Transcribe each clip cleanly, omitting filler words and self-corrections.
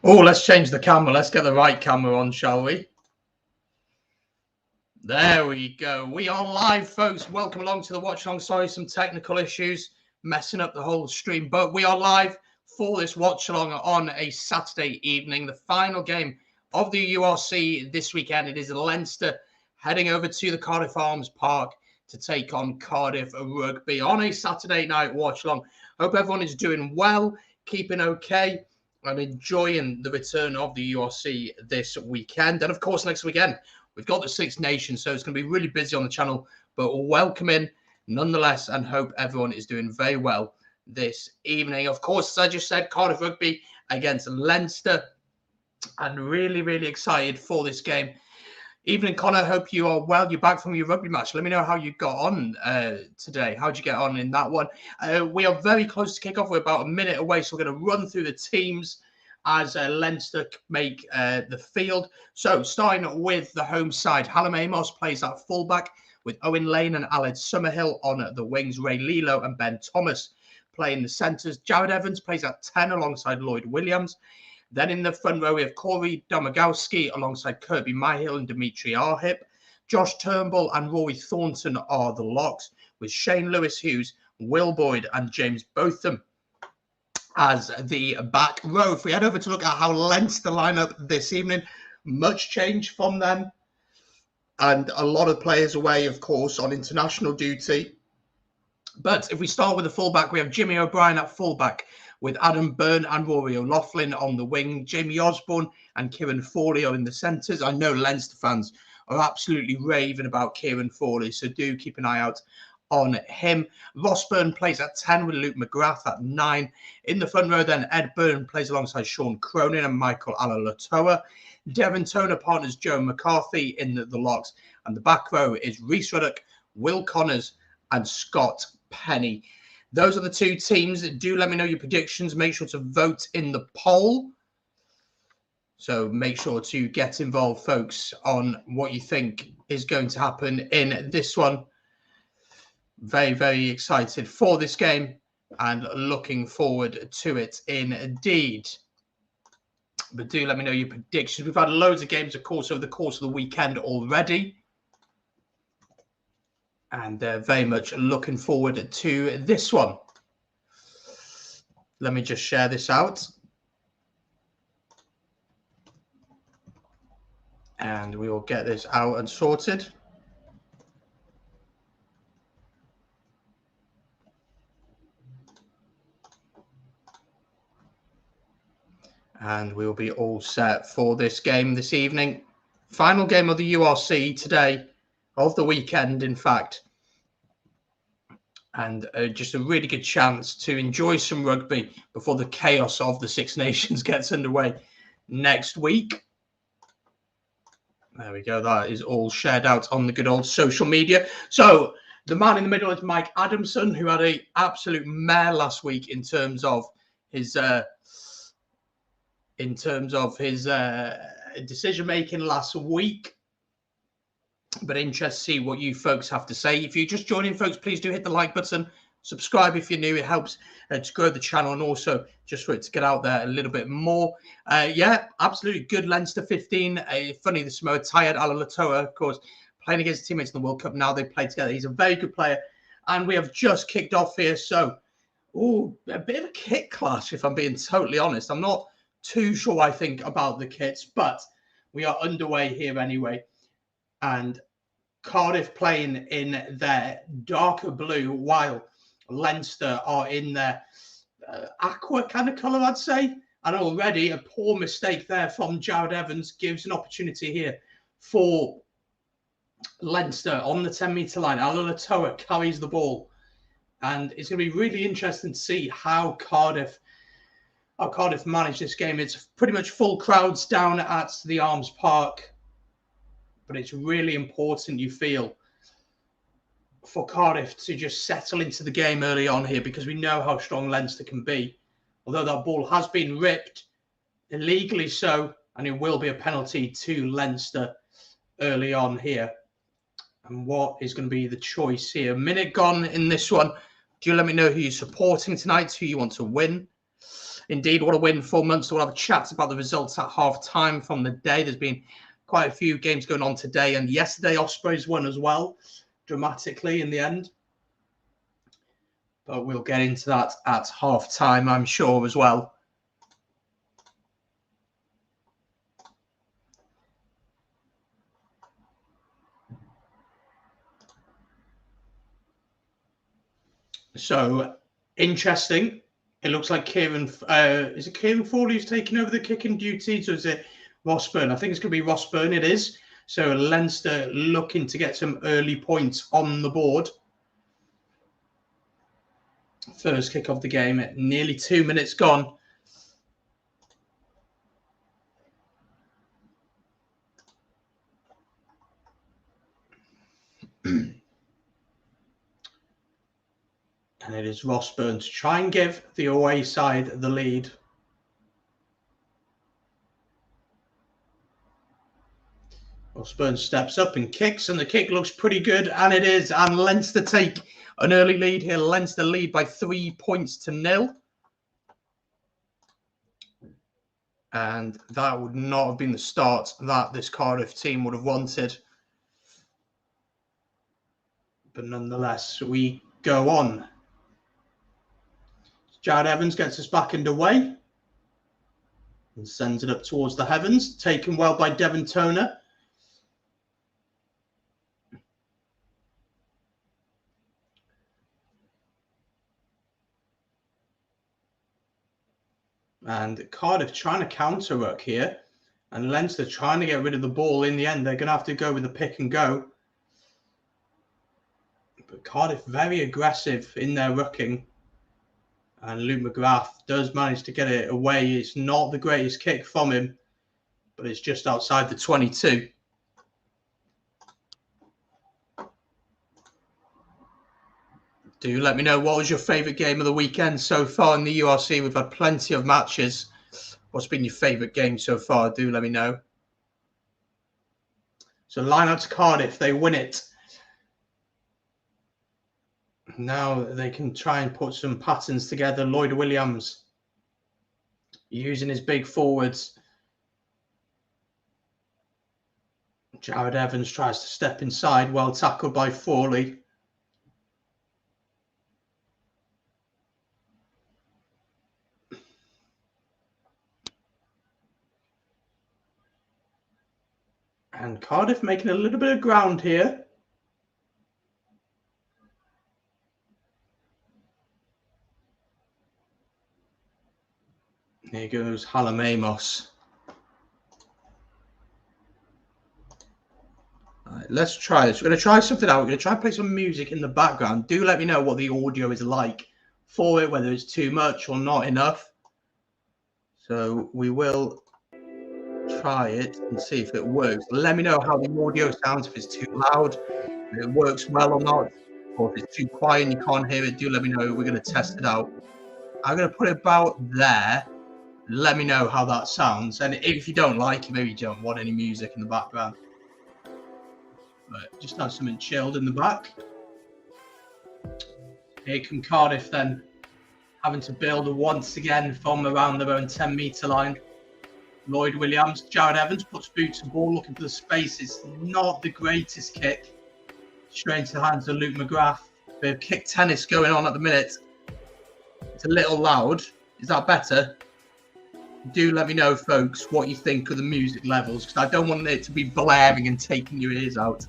Oh, let's change the camera. Let's get the right camera on, shall we? There we go. We are live, folks. Welcome along to the watch along. Sorry, some technical issues messing up the whole stream, but we are live for this watch along on a Saturday evening, the final game of the URC this weekend. It is Leinster heading over to the Cardiff Arms Park to take on Cardiff Rugby on a Saturday night watch along. Hope everyone is doing well, keeping okay, and enjoying the return of the URC this weekend. And of course, next weekend, we've got the Six Nations, so it's going to be really busy on the channel, but welcome in nonetheless, and hope everyone is doing very well this evening. Of course, as I just said, Cardiff Rugby against Leinster, and really excited for this game. Evening, Connor. Hope you are well. You're back from your rugby match. Let me know how you got on today. How'd you get on in that one? We are very close to kick off. We're about a minute away, so we're going to run through the teams as Leinster make the field. So starting with the home side, Hallam Amos plays at fullback with Owen Lane and Aled Summerhill on the wings. Ray Lilo and Ben Thomas play in the centres. Jared Evans plays at 10 alongside Lloyd Williams. Then in the front row, we have Corey Domagowski alongside Kirby Myhill and Dimitri Arhip. Josh Turnbull and Rory Thornton are the locks, with Shane Lewis-Hughes, Will Boyd and James Botham as the back row. If we head over to look at how Leinster line up this evening, much change from them. And a lot of players away, of course, on international duty. But if we start with the fullback, we have Jimmy O'Brien at fullback, with Adam Byrne and Rory O'Loughlin on the wing. Jamie Osborne and Kieran Fawley are in the centres. I know Leinster fans are absolutely raving about Kieran Fawley, so do keep an eye out on him. Ross Byrne plays at 10 with Luke McGrath at 9. In the front row then, Ed Byrne plays alongside Sean Cronin and Michael Alaalatoa. Devon Toner partners Joe McCarthy in the locks. And the back row is Rhys Ruddock, Will Connors and Scott Penny. Those are the two teams. Do let me know your predictions. Make sure to vote in the poll. So make sure to get involved, folks, on what you think is going to happen in this one. Very excited for this game and looking forward to it indeed. But do let me know your predictions. We've had loads of games, of course, over the course of the weekend already. And very much looking forward to this one. Let me just share this out. And we will get this out and sorted. And we'll be all set for this game this evening. Final game of the URC today. Of the weekend, in fact, and just a really good chance to enjoy some rugby before the chaos of the Six Nations gets underway next week. There we go. That is all shared out on the good old social media. So the man in the middle is Mike Adamson, who had an absolute mare last week in terms of his decision making last week. But interested to see what you folks have to say. If you're just joining, folks, please do hit the like button. Subscribe if you're new. It helps to grow the channel and also just for it to get out there a little bit more. Yeah, absolutely good Leinster 15. Funny, the Samoa tired Alaalatoa, of course, playing against teammates in the World Cup. Now they play together. He's a very good player. And we have just kicked off here. So, a bit of a kit clash, if I'm being totally honest. I'm not too sure what I think about the kits, but we are underway here anyway. And Cardiff playing in their darker blue, while Leinster are in their aqua kind of colour, I'd say. And already a poor mistake there from Jared Evans gives an opportunity here for Leinster on the 10-metre line. Alaalatoa carries the ball. And it's going to be really interesting to see how Cardiff manage this game. It's pretty much full crowds down at the Arms Park. But it's really important, you feel, for Cardiff to just settle into the game early on here, because we know how strong Leinster can be. Although that ball has been ripped, illegally so, and it will be a penalty to Leinster early on here. And what is going to be the choice here? A minute gone in this one. Do you let me know who you're supporting tonight, who you want to win? Indeed, what a win for Munster. We'll have a chat about the results at half-time from the day. There's been quite a few games going on today, and yesterday Ospreys won as well, dramatically in the end. But we'll get into that at half-time, I'm sure, as well. So, interesting. It looks like Kieran, is it Kieran Ford who's taking over the kicking duties, or is it Ross Byrne? I think it's going to be Ross Byrne, it is. So, Leinster looking to get some early points on the board. First kick of the game, nearly 2 minutes gone. And it is Ross Byrne to try and give the away side the lead. Ross Byrne steps up and kicks, and the kick looks pretty good, and it is. And Leinster take an early lead here. Leinster lead by 3 points to 0. And that would not have been the start that this Cardiff team would have wanted. But nonetheless, we go on. Jared Evans gets us back underway and sends it up towards the heavens. Taken well by Devon Toner. And Cardiff trying to counter-ruck here. And Leinster trying to get rid of the ball. In the end, they're going to have to go with the pick and go. But Cardiff very aggressive in their rucking. And Luke McGrath does manage to get it away. It's not the greatest kick from him, but it's just outside the 22. Do let me know, what was your favourite game of the weekend so far in the URC? We've had plenty of matches. What's been your favourite game so far? Do let me know. So line out to Cardiff. They win it. Now they can try and put some patterns together. Lloyd Williams using his big forwards. Jared Evans tries to step inside. Well tackled by Fawley. And Cardiff making a little bit of ground here. Here goes Hallam Amos. All right, let's try this. We're going to try something out. We're going to try and play some music in the background. Do let me know what the audio is like for it, whether it's too much or not enough. So we will try it and see if it works. Let me know how the audio sounds, if it's too loud, if it works well or not, or if it's too quiet and you can't hear it. Do let me know. We're going to test it out. I'm going to put it about there. Let me know how that sounds. And if you don't like it, maybe you don't want any music in the background. But just have something chilled in the back. Here come Cardiff then, having to build once again from around their own 10-metre line. Lloyd Williams, Jared Evans puts boots to ball, looking for the space. It's not the greatest kick. Straight into the hands of Luke McGrath. Bit of kick tennis going on at the minute. It's a little loud. Is that better? Do let me know, folks, what you think of the music levels, because I don't want it to be blaring and taking your ears out.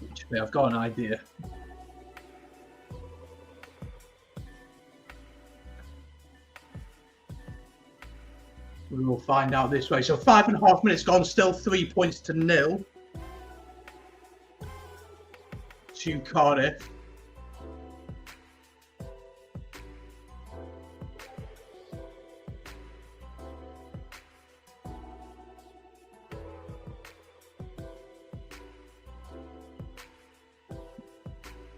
Actually, I've got an idea. We will find out this way. So 5.5 minutes gone, still 3 points to 0 to Cardiff.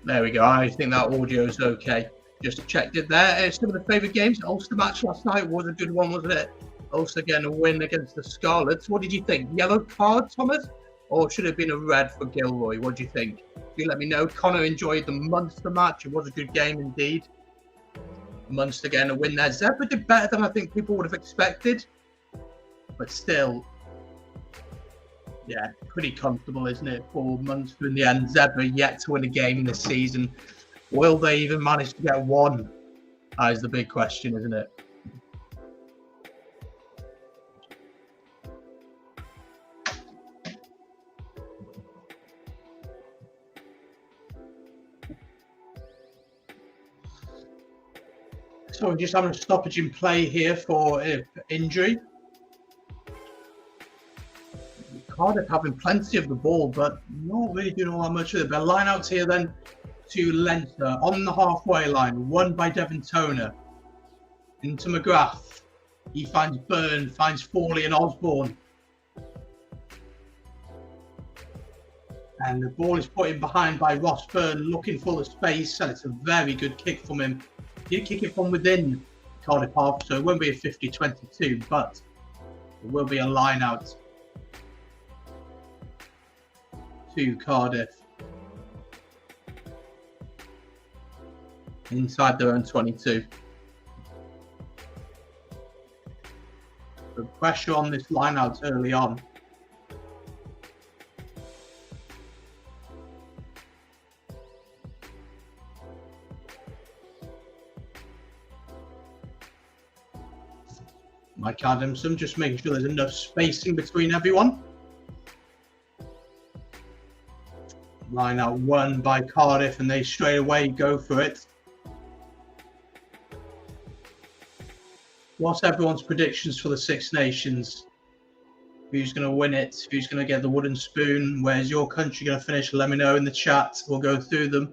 There we go. I think that audio is okay. Just checked it there. Some of the favourite games. Ulster match last night was a good one, wasn't it? Ulster getting a win against the Scarlets. What did you think? Yellow card, Thomas? or should it have been a red for Gilroy? What do you think? Do let me know. Connor enjoyed the Munster match. It was a good game indeed. Munster getting a win there. Zebra did better than I think people would have expected. But still, yeah, pretty comfortable, isn't it, for Munster in the end? Zebra yet to win a game this season. Will they even manage to get one? That is the big question, isn't it? So we're just having a stoppage in play here for injury. Cardiff having plenty of the ball, but not really doing all that much with it. But line out here then to Leinster on the halfway line, won by Devon Toner. Into McGrath. He finds Byrne, finds Forley and Osborne. And the ball is put in behind by Ross Byrne, looking for the space, and it's a very good kick from him. He did kick it from within Cardiff half, so it won't be a 50-22, but it will be a line out to Cardiff inside their own 22. The pressure on this line out early on. Mike Adamson just making sure there's enough spacing between everyone. Line out won by Cardiff, and they straight away go for it. What's everyone's predictions for the Six Nations? Who's going to win it? Who's going to get the wooden spoon? Where's your country going to finish? Let me know in the chat. We'll go through them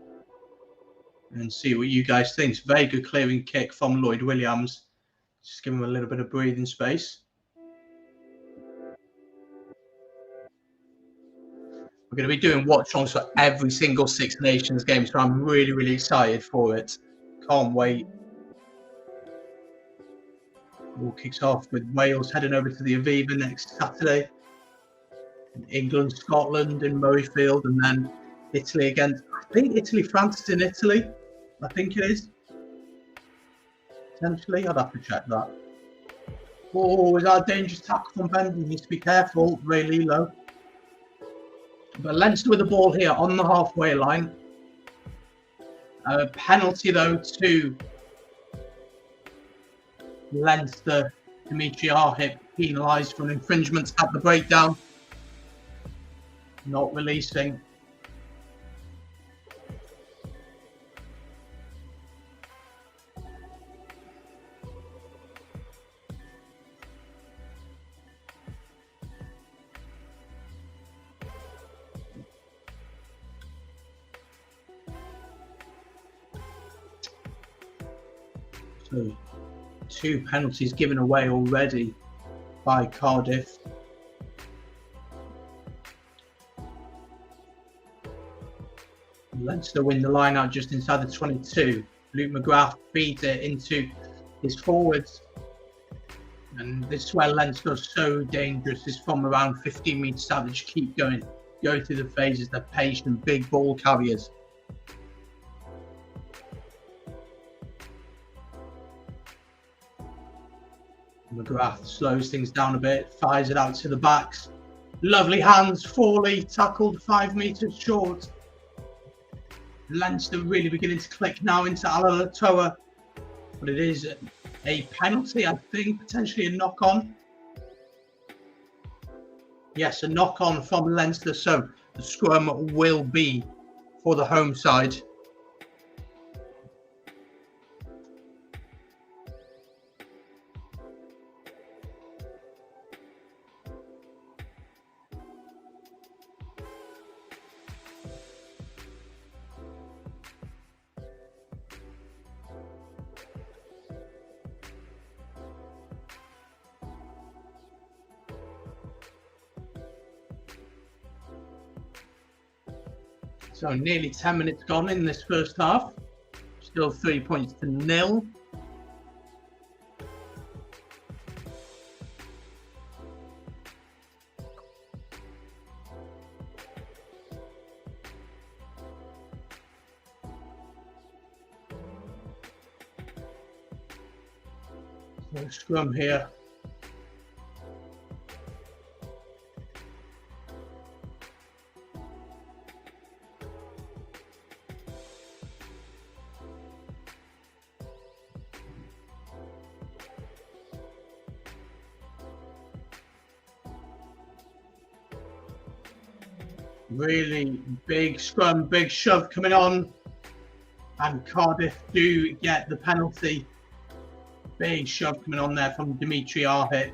and see what you guys think. It's a very good clearing kick from Lloyd Williams. Just give him a little bit of breathing space. We're going to be doing watch-alongs for every single Six Nations game, so I'm really, really excited for it. Can't wait. All kicks off with Wales heading over to the Aviva next Saturday. England, Scotland in Murrayfield, and then Italy against, I think Italy-France is in Italy. I think it is. Potentially, I'd have to check that. Oh, is that a dangerous tackle from Benton? He needs to be careful, Ray Lilo. But Leinster with the ball here on the halfway line. A penalty, though, to Leinster. Dimitri Arhip penalised for an infringement at the breakdown. Not releasing. So 2 penalties given away already by Cardiff. Leinster win the line out just inside the 22. Luke McGrath feeds it into his forwards. And this is where Leinster is so dangerous, is from around 15 metres out. They just keep going, go through the phases. They're patient, big ball carriers. McGrath slows things down a bit, fires it out to the backs. Lovely hands, Forley tackled 5 metres short. Leinster really beginning to click now into Alaalatoa, but it is a penalty, I think, potentially a knock-on. Yes, a knock-on from Leinster, so the scrum will be for the home side. So nearly 10 minutes gone in this first half. Still 3 points to 0. No scrum here. Really big scrum, big shove coming on, and Cardiff do get the penalty. Big shove coming on there from Dimitri Arhip,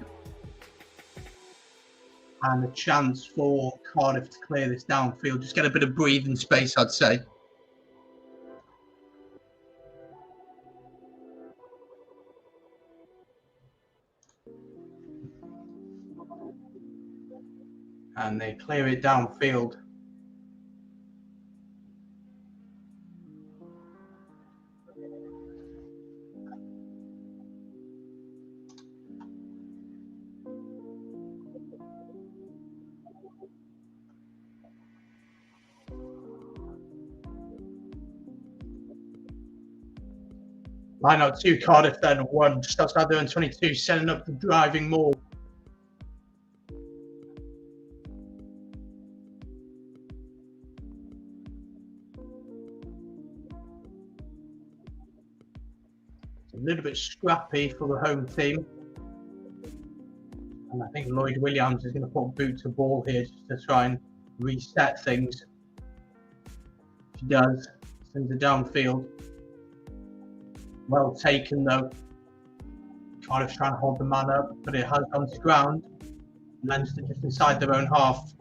and a chance for Cardiff to clear this downfield. Just get a bit of breathing space, I'd say. And they clear it downfield. Line out 2, Cardiff then 1, just outside their own 22, setting up the driving maul. It's a little bit scrappy for the home team. And I think Lloyd Williams is going to put boot to ball here just to try and reset things. She does, sends it downfield. Well taken though. Cardiff trying to hold the man up, but it has gone to ground. Leinster just inside their own half.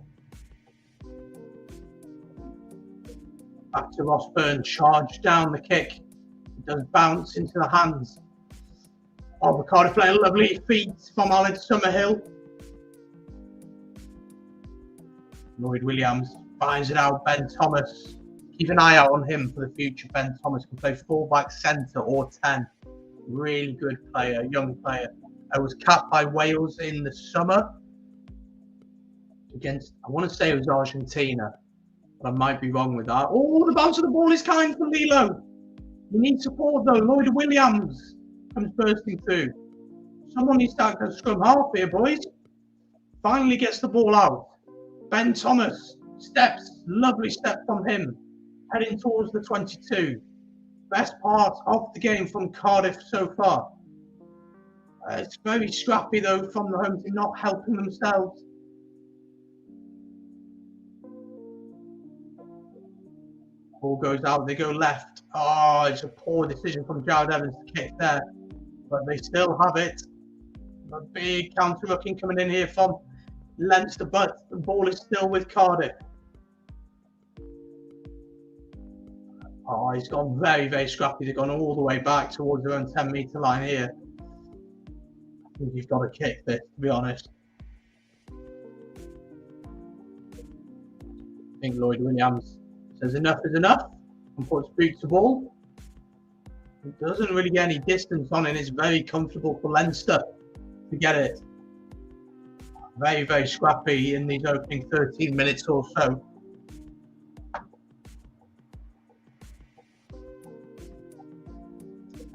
Back to Ross Byrne, charge down the kick. It does bounce into the hands of the Cardiff player. Lovely feet from Alan Summerhill. Lloyd Williams finds it out. Ben Thomas. Keep an eye out on him for the future. Ben Thomas can play fullback, centre or 10. Really good player, young player. I was capped by Wales in the summer against, I want to say it was Argentina, but I might be wrong with that. Oh, the bounce of the ball is kind for Lilo. We need support though. Lloyd Williams comes bursting through. Someone needs to act as scrum half here, boys. Finally gets the ball out. Ben Thomas steps, lovely step from him. Heading towards the 22. Best part of the game from Cardiff so far. It's very scrappy though from the home team, not helping themselves. Ball goes out, they go left. Oh, it's a poor decision from Jared Evans to kick there. But they still have it. A big counter-looking coming in here from Leinster, but the ball is still with Cardiff. Oh, he's gone very, very scrappy. They've gone all the way back towards their own 10-metre line here. I think you've got to kick this, to be honest. I think Lloyd Williams says enough is enough and puts boot to ball. He doesn't really get any distance on it. It's very comfortable for Leinster to get it. Very, very scrappy in these opening 13 minutes or so.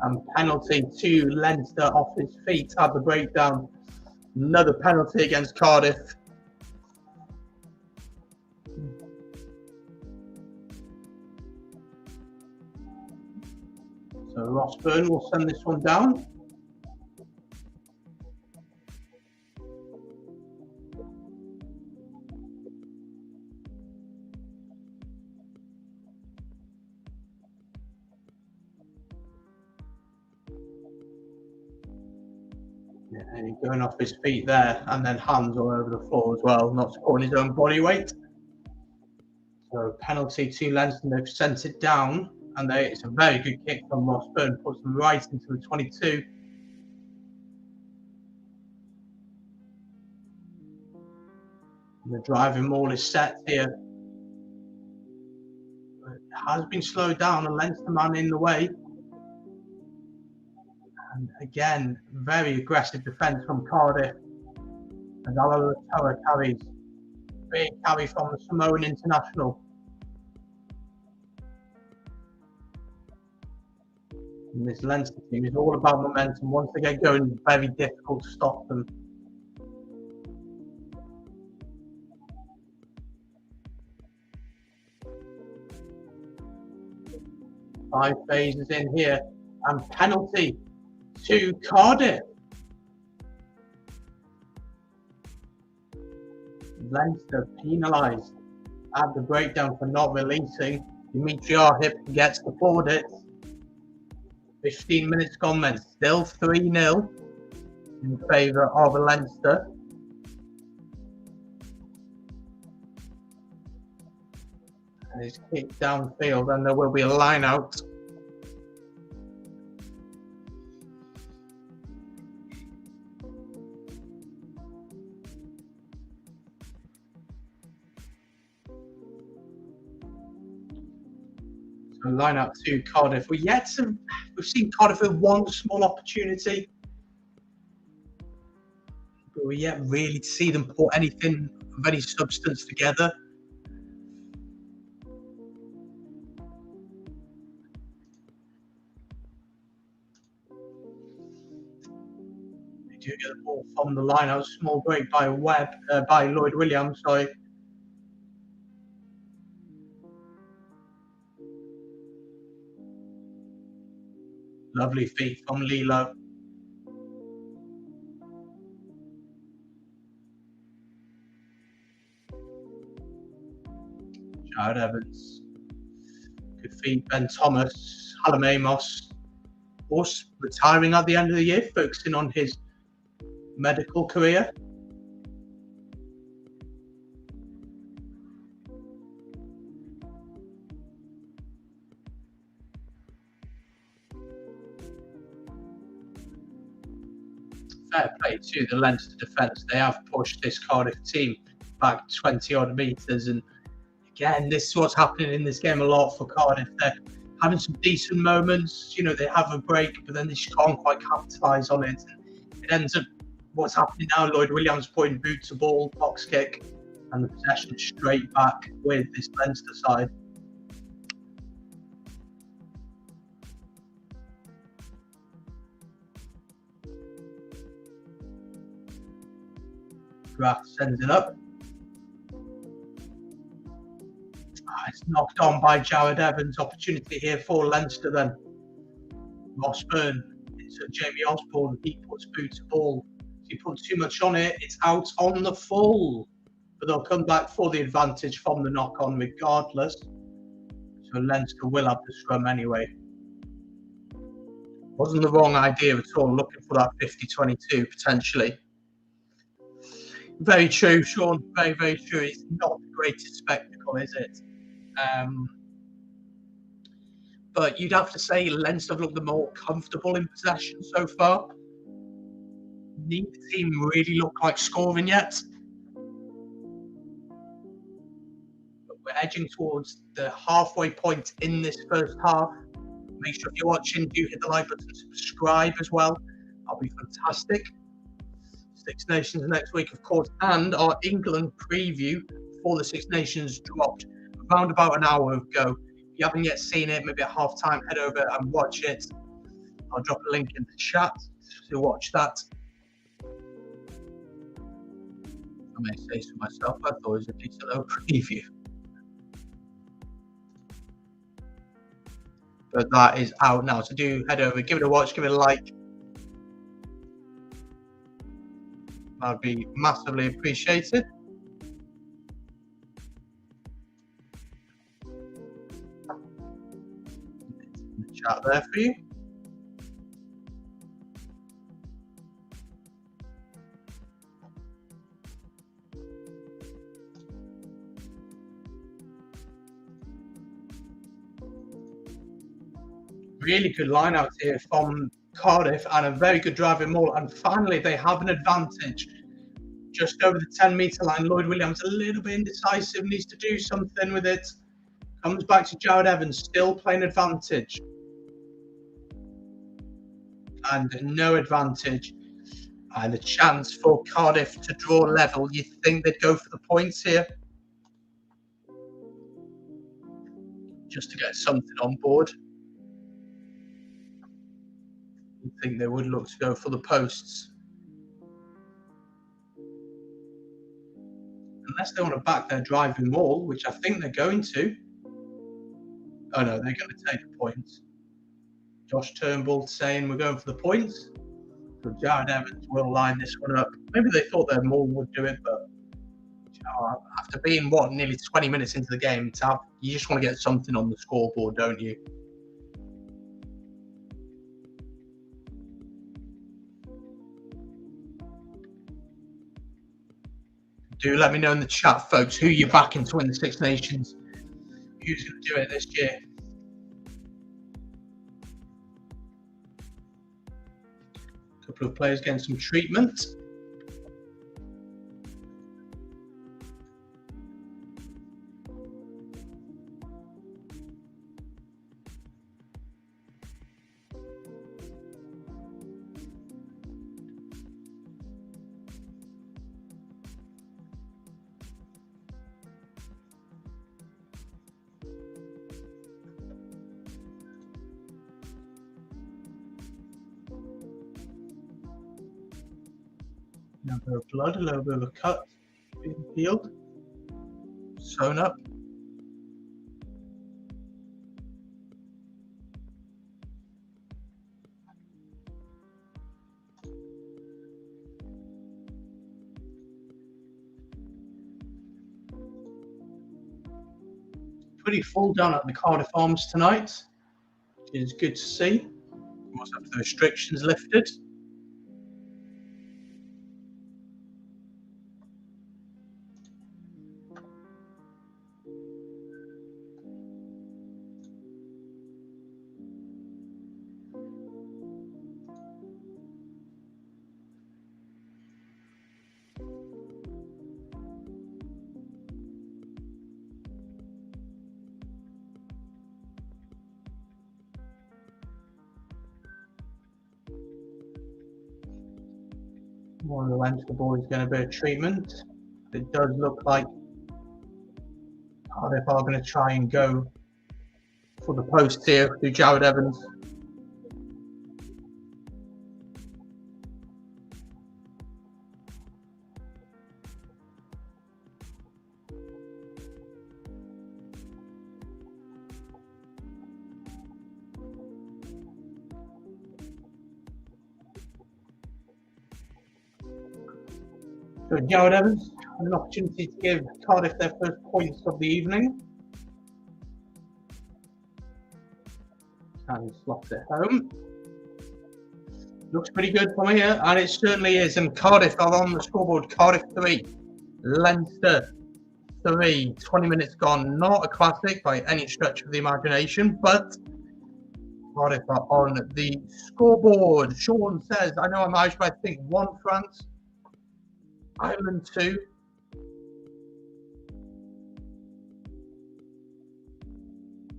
And penalty to Leinster off his feet at the breakdown. Another penalty against Cardiff. So Ross Byrne will send this one down. Yeah, and he's going off his feet there, and then hands all over the floor as well, not supporting his own body weight. So penalty to Leinster, they've sent it down, and it's a very good kick from Ross Byrne, puts them right into the 22. And the driving maul is set here. It has been slowed down, a Leinster man in the way. And again, very aggressive defence from Cardiff. And Alatoa carries. Big carry from the Samoan international. And this Leinster team is all about momentum. Once they get going, it's very difficult to stop them. 5 phases in here, and penalty to Cardiff. Leinster penalised at the breakdown for not releasing. Dimitri Arhip gets the plaudits. 15 minutes gone then, still 3-0 in favour of Leinster. And it's kicked downfield, and there will be a line out. So line out to Cardiff. We've seen Cardiff with one small opportunity, but we yet really to see them put anything of any substance together. They do get the ball from the line out. Small break by Lloyd Williams. Sorry. Lovely feet from Lilo. Jared Evans. Good feet. Ben Thomas. Hallam Amos. Of course, retiring at the end of the year, focusing on his medical career. Fair play to the Leinster defence. They have pushed this Cardiff team back 20 odd metres, and again, this is what's happening in this game a lot for Cardiff. They're having some decent moments. You know, they have a break, but then they just can't quite capitalise on it. And it ends up what's happening now. Lloyd Williams putting boot to ball, box kick, and the possession straight back with this Leinster side. Graf sends it up. It's knocked on by Jared Evans. Opportunity here for Leinster then. Ross Byrne into Jamie Osborne. He puts boot to ball. If you put too much on it, it's out on the full. But they'll come back for the advantage from the knock on regardless. So Leinster will have the scrum anyway. Wasn't the wrong idea at all, looking for that 50-22 potentially. Very true, Sean. Very, very true. It's not the greatest spectacle, is it? But you'd have to say Leinster have looked the more comfortable in possession so far. Neither team really look like scoring yet. But we're edging towards the halfway point in this first half. Make sure if you're watching, do hit the like button, subscribe as well. That'll be fantastic. Six Nations next week, of course, and our England preview for the Six Nations dropped around about an hour ago. If you haven't yet seen it, maybe at half time, head over and watch it. I'll drop a link in the chat to watch that. I may say so myself, I thought it was a decent little preview. But that is out now, so do head over, give it a watch, give it a like. That'd be massively appreciated. In the chat there for you. Really good line out here from Cardiff and a very good driving maul, and finally they have an advantage just over the 10-metre line. Lloyd Williams a little bit indecisive, needs to do something with it. Comes back to Jared Evans, still playing advantage, and no advantage, and a chance for Cardiff to draw level. You think they'd go for the points here just to get something on board. You think they would look to go for the posts. Unless they want to back their driving maul, which I think they're going to. Oh no, they're going to take the points. Josh Turnbull saying we're going for the points. So Jared Evans will line this one up. Maybe they thought their maul would do it, but after being nearly 20 minutes into the game, you just want to get something on the scoreboard, don't you? Do let me know in the chat, folks, who you're backing to win the Six Nations. Who's going to do it this year? A couple of players getting some treatment. A little bit of blood, a little bit of a cut being healed, sewn up. Pretty full down at the Cardiff Arms tonight, which is good to see. Most of the restrictions lifted. One of the Leinster boys getting a bit of treatment. It does look like Cardiff are going to try and go for the post here through Jared Evans. So Jared Evans, an opportunity to give Cardiff their first points of the evening. And slots it home. Looks pretty good from here, and it certainly is. And Cardiff are on the scoreboard. Cardiff 3, Leinster 3. 20 minutes gone. Not a classic by any stretch of the imagination, but Cardiff are on the scoreboard. Sean says, I know I'm Irish, but I think 1 France. Ireland 2.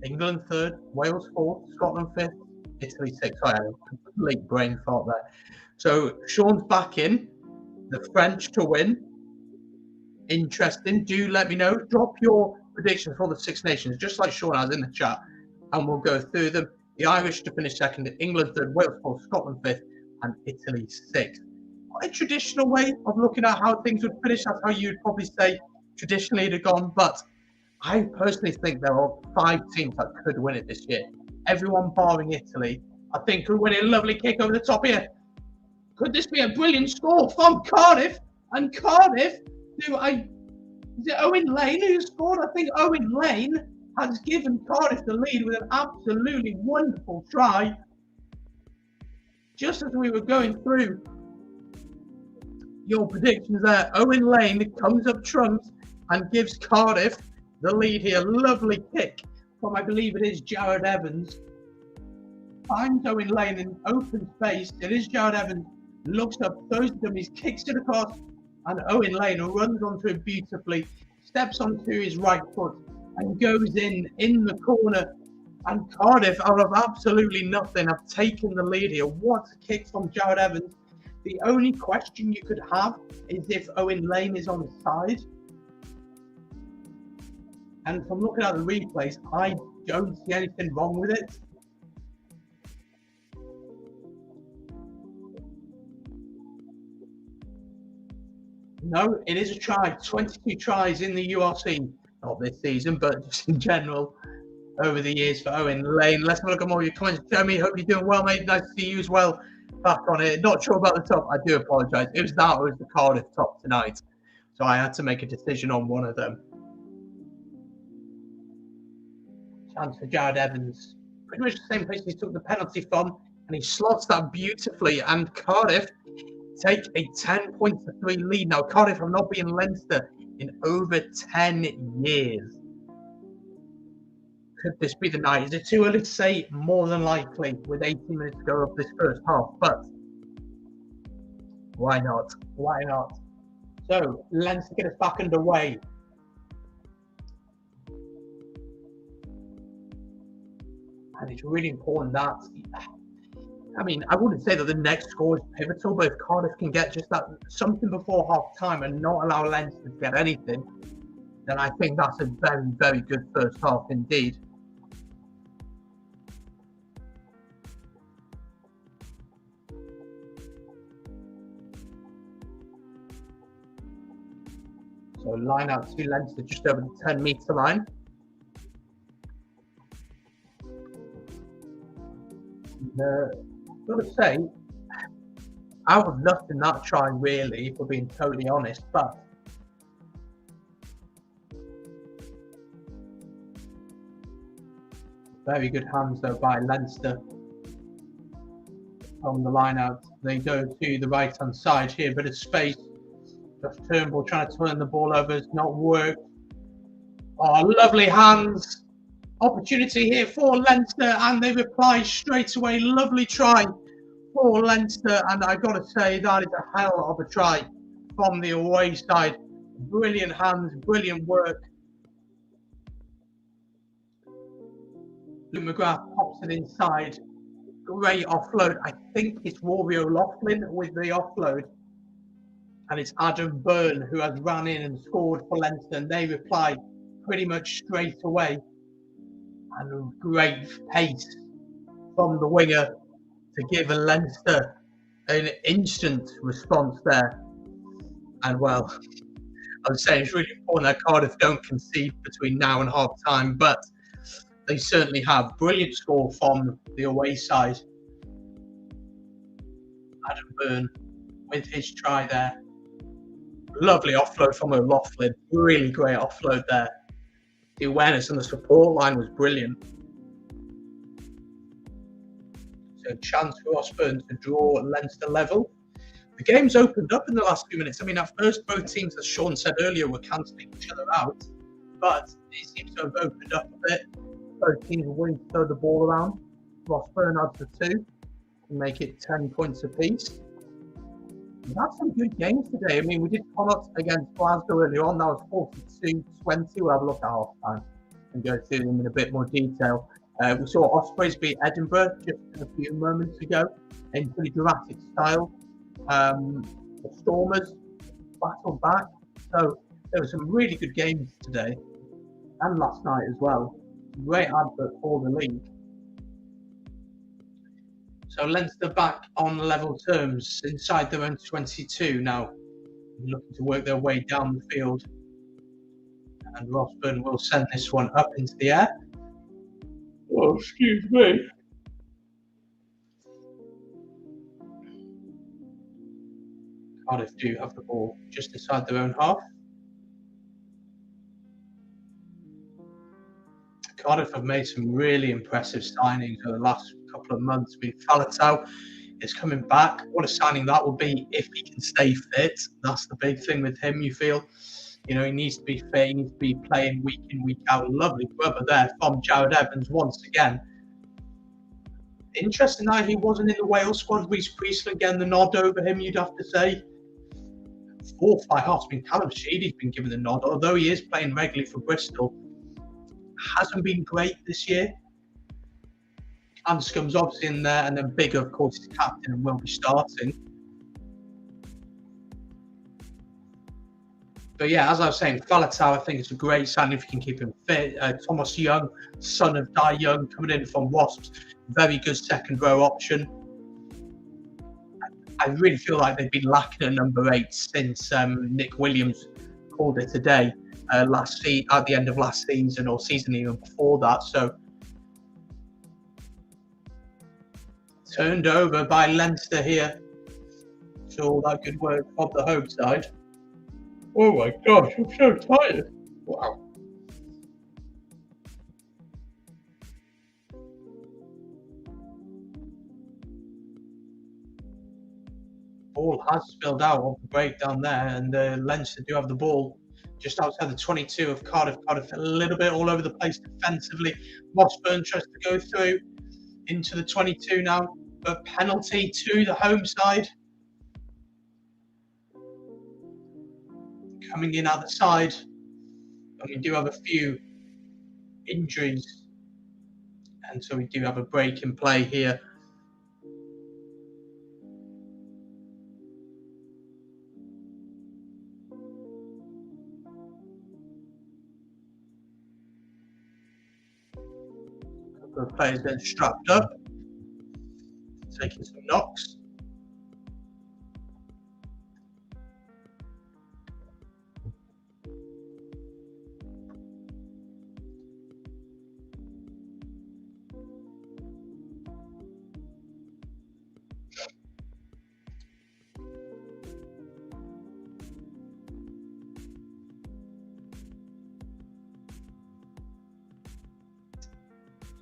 England 3rd. Wales 4th. Scotland 5th. Italy 6th. I had a complete brain fart there. So Sean's back in. The French to win. Interesting. Do let me know. Drop your predictions for the Six Nations, just like Sean has in the chat, and we'll go through them. The Irish to finish 2nd. England 3rd. Wales 4th. Scotland 5th. And Italy 6th. A traditional way of looking at how things would finish. That's how you'd probably say traditionally it'd have gone. But I personally think there are 5 teams that could win it this year. Everyone barring Italy, I think, could win it. A lovely kick over the top here. Could this be a brilliant score from Cardiff? And Cardiff, is it Owen Lane who scored? I think Owen Lane has given Cardiff the lead with an absolutely wonderful try. Just as we were going through your predictions there, Owen Lane comes up trumps and gives Cardiff the lead here. Lovely kick from, I believe it is Jared Evans. Finds Owen Lane in open space. It is Jared Evans. Looks up, throws the dummies, kicks it across, and Owen Lane runs onto it beautifully, steps onto his right foot and goes in the corner. And Cardiff, out of absolutely nothing, have taken the lead here. What a kick from Jared Evans. The only question you could have is if Owen Lane is on the side. And from looking at the replays, I don't see anything wrong with it. No, it is a try. 22 tries in the URC, not this season, but just in general over the years for Owen Lane. Let's have a look at more of your comments. Jeremy, hope you're doing well, mate. Nice to see you as well. Back on it. Not sure about the top. I do apologise. It was that or it was the Cardiff top tonight. So I had to make a decision on one of them. Chance for Jared Evans. Pretty much the same place he took the penalty from, and he slots that beautifully. And Cardiff take a 10-3 lead. Now, Cardiff have not been Leinster in over 10 years. Could this be the night? Is it too early to say? More than likely, with 18 minutes to go of this first half. But why not? Why not? So, Leinster get us back underway. And it's really important that, I mean, I wouldn't say that the next score is pivotal, but if Cardiff can get just that something before half time and not allow Leinster to get anything, then I think that's a very, very good first half indeed. So line out to Leinster just over the 10-metre line. I've got to say, out of nothing that try really, if we're being totally honest, but very good hands though by Leinster on the line out. They go to the right hand side here, bit of space. Just Turnbull trying to turn the ball over, it's not worked. Oh, lovely hands. Opportunity here for Leinster, and they reply straight away. Lovely try for Leinster, and I've got to say that is a hell of a try from the away side. Brilliant hands, brilliant work. Luke McGrath pops it inside. Great offload. I think it's Rory O'Loughlin with the offload. And it's Adam Byrne who has run in and scored for Leinster, and they reply pretty much straight away. And great pace from the winger to give Leinster an instant response there. And well, I was saying it's really important that Cardiff don't concede between now and half time, but they certainly have. Brilliant score from the away side. Adam Byrne with his try there. Lovely offload from O'Loughlin. Really great offload there. The awareness and the support line was brilliant. So chance for Osborne to draw Leinster level. The game's opened up in the last few minutes. I mean, at first, both teams, as Sean said earlier, were cancelling each other out. But it seems to have opened up a bit. Both teams are willing to throw the ball around. Osborne adds the 2 to make it 10 points apiece. We've had some good games today. I mean, we did Connacht against Glasgow earlier on. That was 42-20. We'll have a look at half time and go through them in a bit more detail. We saw Ospreys beat Edinburgh just a few moments ago in pretty dramatic style. The Stormers battled back. So there were some really good games today and last night as well. Great advert for the league. So Leinster back on level terms inside their own 22 now, looking to work their way down the field. And Rosburn will send this one up into the air. Oh, excuse me. Cardiff do have the ball just inside their own half. Cardiff have made some really impressive signings over the last couple of months. I mean, Faletau is coming back. What a signing that will be if he can stay fit. That's the big thing with him, you feel. You know, he needs to be fit. He needs to be playing week in, week out. Lovely brother there from Jared Evans once again. Interesting that he wasn't in the Wales squad. Reece Priestland getting the nod over him, you'd have to say. Fourth by half. I mean, Callum Sheedy's been given the nod, although he is playing regularly for Bristol. Hasn't been great this year. Anscombe's obviously in there, and then Bigger, of course, is captain and will be starting. But yeah, as I was saying, Faletau, I think it's a great signing if you can keep him fit. Thomas Young, son of Di Young, coming in from Wasps. Very good second row option. I really feel like they've been lacking a number 8 since Nick Williams called it a day at the end of last season or season even before that. So turned over by Leinster here. So all that good work of the home side. Oh my gosh, I'm so tired. Wow. Ball has spilled out of the break down there, and Leinster do have the ball just outside the 22 of Cardiff. Cardiff a little bit all over the place defensively. Washburn tries to go through into the 22 now, but penalty to the home side. Coming in out the side, and we do have a few injuries, and so we do have a break in play here. The players then strapped up, taking some knocks.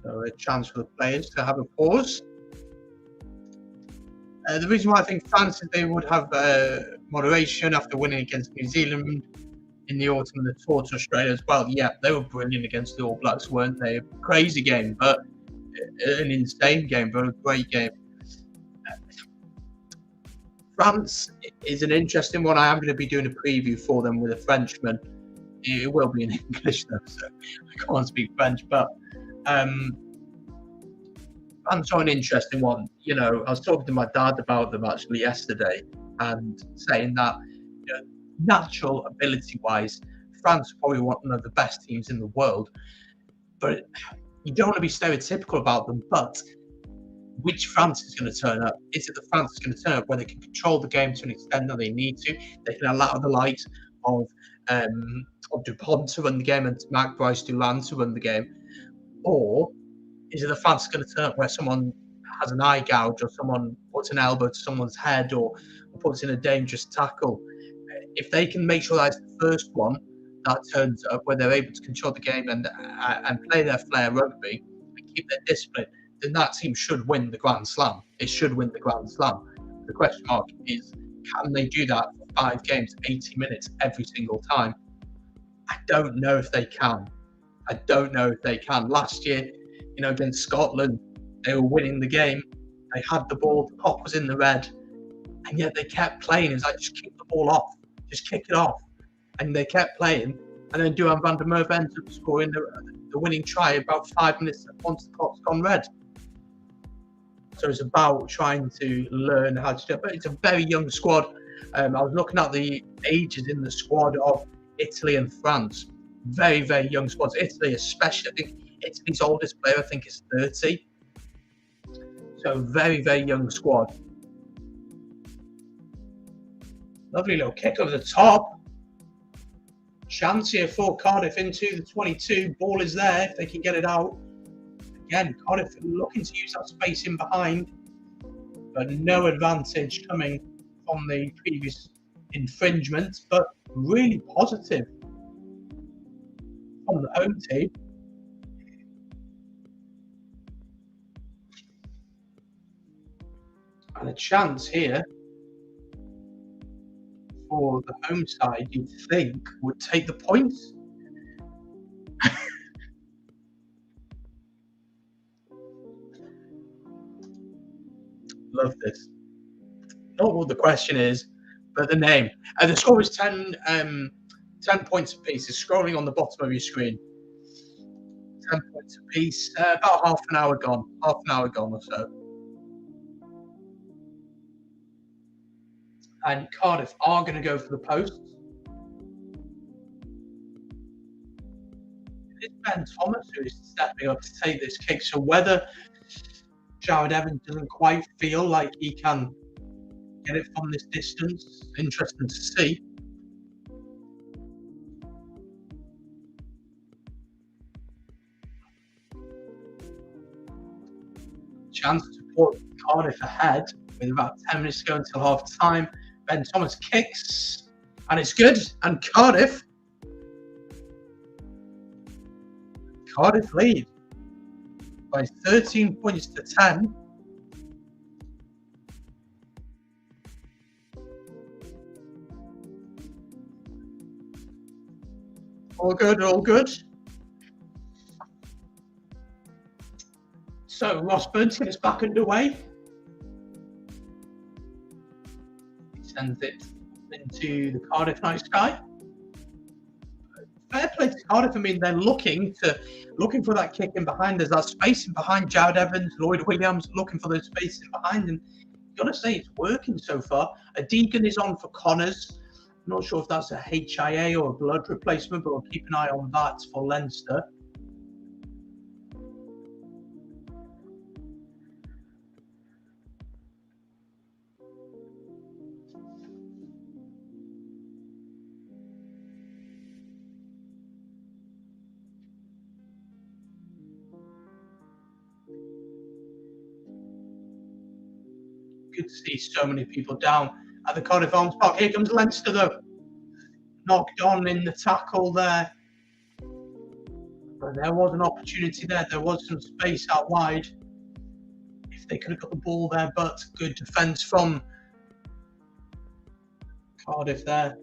So a chance for the players to have a pause. The reason why I think France is they would have moderation after winning against New Zealand in the autumn and the tour to Australia as well. Yeah, they were brilliant against the All Blacks, weren't they? A crazy game, but an insane game, but a great game. France is an interesting one. I am going to be doing a preview for them with a Frenchman. It will be in English though, so I can't speak French, but France are an interesting one. You know, I was talking to my dad about them actually yesterday and saying that, you know, natural ability-wise, France are probably one of the best teams in the world. But you don't want to be stereotypical about them, but which France is going to turn up? Is it the France that's going to turn up where they can control the game to an extent that they need to? They can allow the likes of Dupont to run the game and Mark Bryce Dulin to run the game? Or is it the France that's going to turn up where someone has an eye gouge or someone puts an elbow to someone's head or puts in a dangerous tackle? If they can make sure that's the first one that turns up where they're able to control the game and play their flair rugby and keep their discipline, then that team should win the Grand Slam. It should win the Grand Slam. The question mark is, can they do that for 5 games, 80 minutes every single time? I don't know if they can. Last year, you know, against Scotland, they were winning the game. They had the ball, the clock was in the red, and yet they kept playing. It's like, just kick the ball off. Just kick it off. And they kept playing. And then Duhan van der Merwe ends up scoring the winning try about 5 minutes once the clock's gone red. So it's about trying to learn how to do it. But it's a very young squad. I was looking at the ages in the squad of Italy and France. Very, very young squads. Italy especially, I think Italy's oldest player, I think, is 30. So very, very young squad. Lovely little kick over the top. Chance here for Cardiff into the 22. Ball is there if they can get it out. Again, Cardiff looking to use that space in behind, but no advantage coming from the previous infringement, but really positive from the home team. And a chance here for the home side, you'd think, would take the points. Love this. Not what the question is, but the name. The score is 10 points apiece. It's scrolling on the bottom of your screen. 10 points apiece. About half an hour gone or so. And Cardiff are going to go for the posts. It's Ben Thomas who is stepping up to take this kick. So whether Jared Evans doesn't quite feel like he can get it from this distance. Interesting to see. Chance to put Cardiff ahead with about 10 minutes to go until half time. Ben Thomas kicks, and it's good. And Cardiff lead by 13 points to 10. All good, all good. So Ross Burns gets back underway. He sends it into the Cardiff night sky. Fair play to Cardiff. I mean, they're looking for that kick in behind. There's that spacing behind Jared Evans, Lloyd Williams, looking for those spacing behind. And you've got to say it's working so far. A Deegan is on for Connors. I'm not sure if that's a HIA or a blood replacement, but we'll keep an eye on that for Leinster. Good to see so many people down at the Cardiff Arms Park. Here comes Leinster, though. Knocked on in the tackle there. But there was an opportunity there. There was some space out wide. If they could have got the ball there, but good defence from Cardiff there.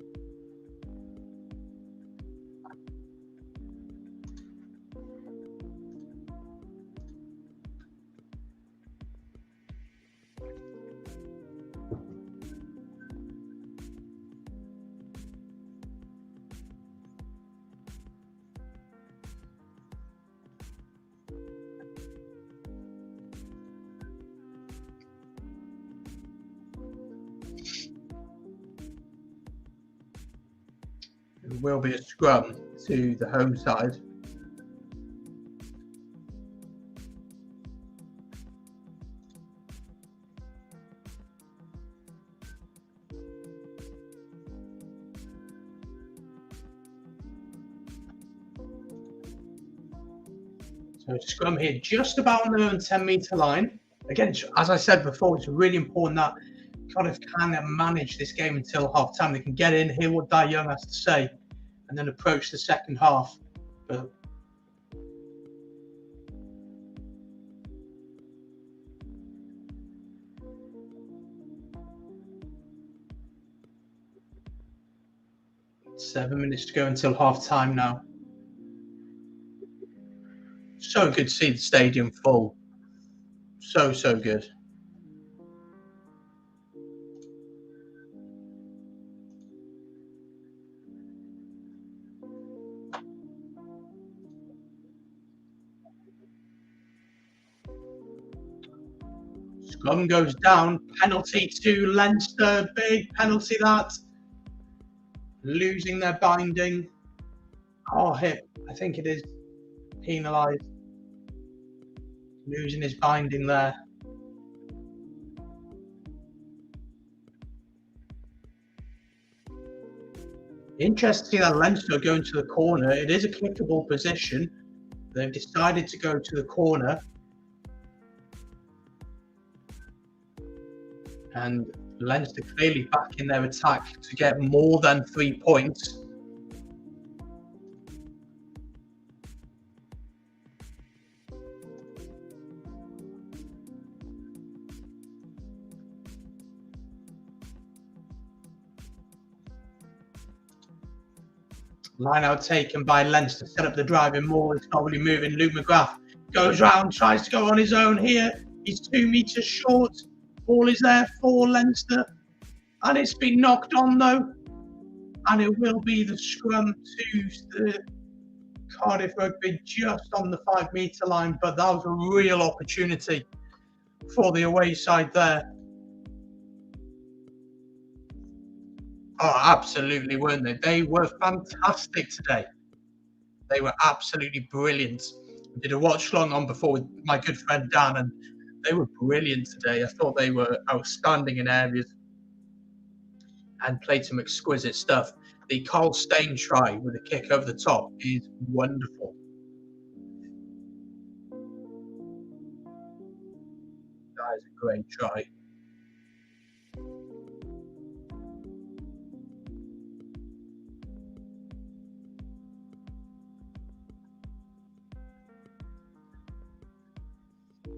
It will be a scrum to the home side. So scrum here just about on their own 10-metre line. Again, as I said before, it's really important that Cardiff can manage this game until half time. They can get in, hear what Dai Young has to say, and then approach the second half. But seven minutes to go until half time now. So good to see the stadium full. So good. Scrum goes down. Penalty to Leinster. Big penalty that. Losing their binding. Oh, hit. I think it is penalised. Losing his binding there. Interesting to see that Leinster going to the corner. It is a kickable position. They've decided to go to the corner. And Leinster clearly back in their attack to get more than 3 points. Line out taken by Leinster, set up the drive in more. It's not really moving. Luke McGrath goes round, tries to go on his own here. He's 2 metres short. Ball is there for Leinster. And it's been knocked on though. And it will be the scrum to the Cardiff Rugby just on the 5 metre line. But that was a real opportunity for the away side there. Oh, absolutely, weren't they? They were fantastic today. They were absolutely brilliant. I did a watch long on before with my good friend Dan, and they were brilliant today. I thought they were outstanding in areas. and played some exquisite stuff. The Carl Stein try with a kick over the top is wonderful. That is a great try.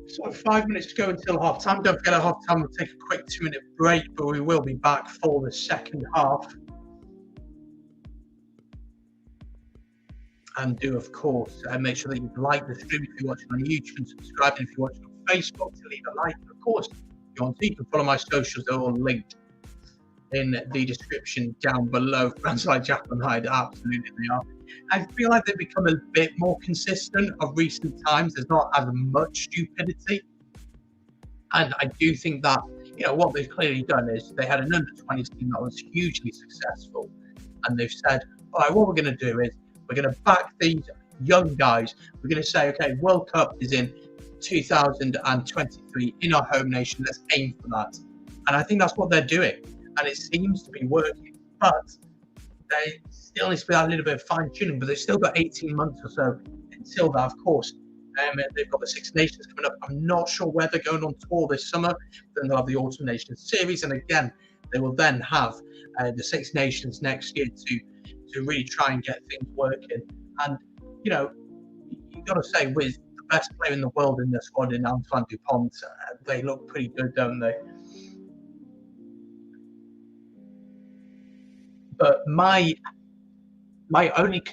So 5 minutes to go until half time. Don't forget at half time we'll take a quick 2-minute break, but we will be back for the second half. And do, of course, make sure that you like the stream if you're watching on YouTube, and subscribe if you're watching on Facebook to leave a like. And of course, if you want to, you can follow my socials. They're all linked in the description down below. Brands like Jack and Hyde, absolutely they are. I feel like they've become a bit more consistent of recent times. There's not as much stupidity. And I do think that, what they've clearly done is they had an under-20s team that was hugely successful. And they've said, all right, what we're going to do is we're going to back these young guys. We're going to say, okay, World Cup is in 2023 in our home nation. Let's aim for that. And I think that's what they're doing. And it seems to be working. But they still needs to be a little bit of fine-tuning. But they've still got 18 months or so until that, of course. They've got the Six Nations coming up. I'm not sure where they're going on tour this summer. Then they'll have the Autumn Nations series. And again, they will then have the Six Nations next year to really try and get things working. And, you've got to say, with the best player in the world in the squad in Antoine Dupont, they look pretty good, don't they? But my only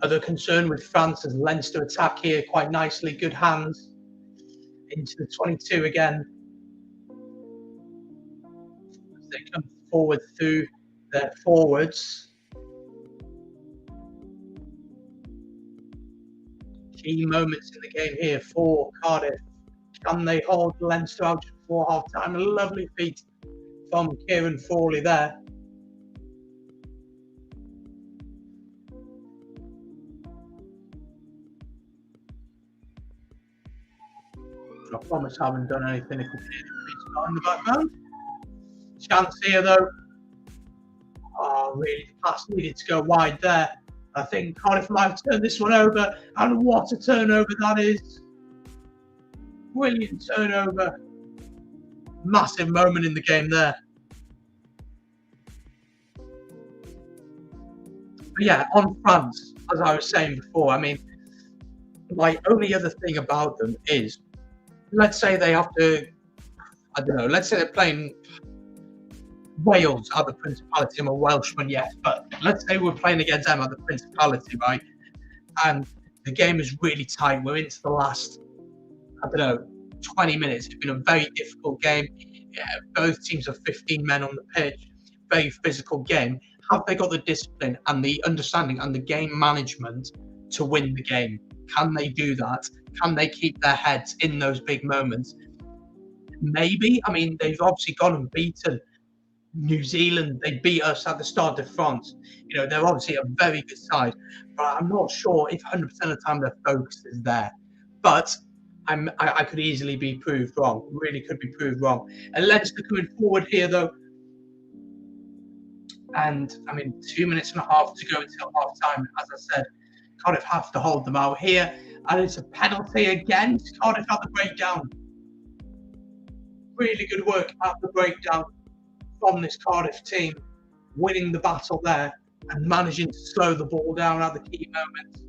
other concern with France is Leinster attack here quite nicely. Good hands into the 22 again. As they come forward through their forwards. Key moments in the game here for Cardiff. Can they hold Leinster out before half time? A lovely feat from Kieran Frawley there. I promise I haven't done anything if you hear the beats in the background. Chance here though. Oh, really, the pass needed to go wide there. I think Cardiff might have turned this one over, and what a turnover that is. Brilliant turnover. Massive moment in the game there. But yeah, on France, as I was saying before, I mean, my only other thing about them is, let's say they have to, I don't know, let's say they're playing Wales at the Principality. I'm a Welshman, yes, but let's say we're playing against them at the Principality, right? And the game is really tight. We're into the last, 20 minutes. It's been a very difficult game. Yeah, both teams have 15 men on the pitch. Very physical game. Have they got the discipline and the understanding and the game management to win the game? Can they do that? Can they keep their heads in those big moments? Maybe. I mean, they've obviously gone and beaten New Zealand. They beat us at the start of France. They're obviously a very good side, but I'm not sure if 100% of the time their focus is there. But I could easily be proved wrong. Really could be proved wrong. And Leinster coming forward here though. And 2 minutes and a half to go until half time. As I said, Cardiff have to hold them out here. And it's a penalty again. Cardiff at the breakdown. Really good work at the breakdown from this Cardiff team, winning the battle there and managing to slow the ball down at the key moments.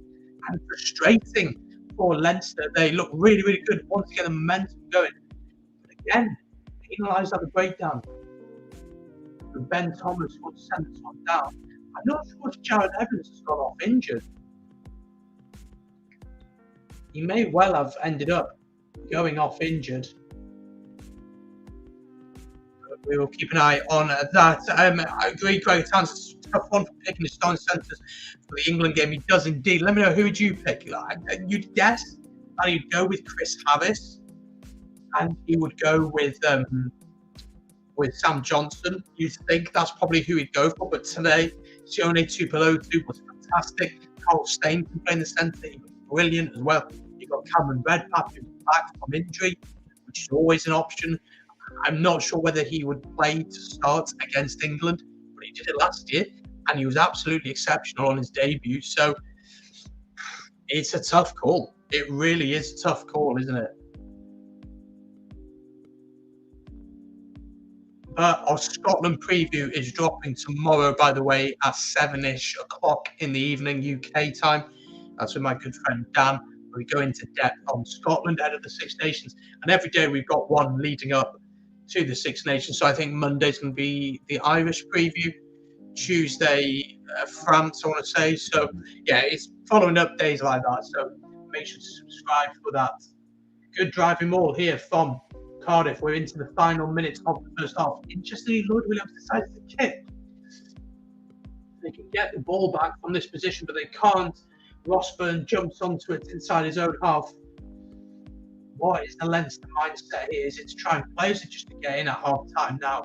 And frustrating for Leinster. They look really, really good once they get the momentum going. But again, penalised at the breakdown. But Ben Thomas would send this one down. I'm not sure if Jared Evans has gone off injured. He may well have ended up going off injured. We will keep an eye on that. I agree, Greg Towns, tough one for picking the starting centres for the England game. He does indeed. Let me know, who would you pick? You'd guess that he'd go with Chris Harris, and he would go with Sam Johnson. You think that's probably who he'd go for, but today Sione Tupelotu was fantastic. Carl Stein can play in the centre. He was brilliant as well. You've got Cameron Redpath, who's back from injury, which is always an option. I'm not sure whether he would play to start against England, but he did it last year, and he was absolutely exceptional on his debut. So it's a tough call. It really is a tough call, isn't it? Our Scotland preview is dropping tomorrow, by the way, at 7-ish o'clock in the evening UK time. That's with my good friend Dan. We go into depth on Scotland ahead of the Six Nations, and every day we've got one leading up to the Six Nations. So I think Monday's going to be the Irish preview, Tuesday France, I want to say. So yeah, it's following up days like that. So make sure to subscribe for that. Good driving maul here from Cardiff. We're into the final minutes of the first half. Interestingly, Lloyd Williams decides to kick. They can get the ball back from this position, but they can't. Rossburn jumps onto it inside his own half. What is the Leinster mindset here? Is it to try and play, or is it just to get in at half time now?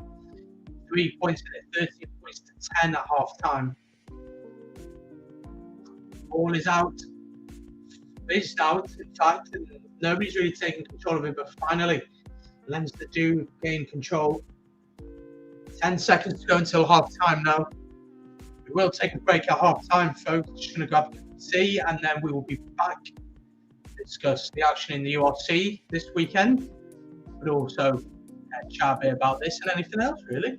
3 points in it, 13 points to 10 at half time. Ball is out. Fizzed out, in fact, and nobody's really taking control of it, but finally, Leinster do gain control. 10 seconds to go until half time now. We will take a break at half time, folks. Just going to grab a cup of tea, and then we will be back to discuss the action in the URC this weekend, but also chat a bit about this and anything else, really.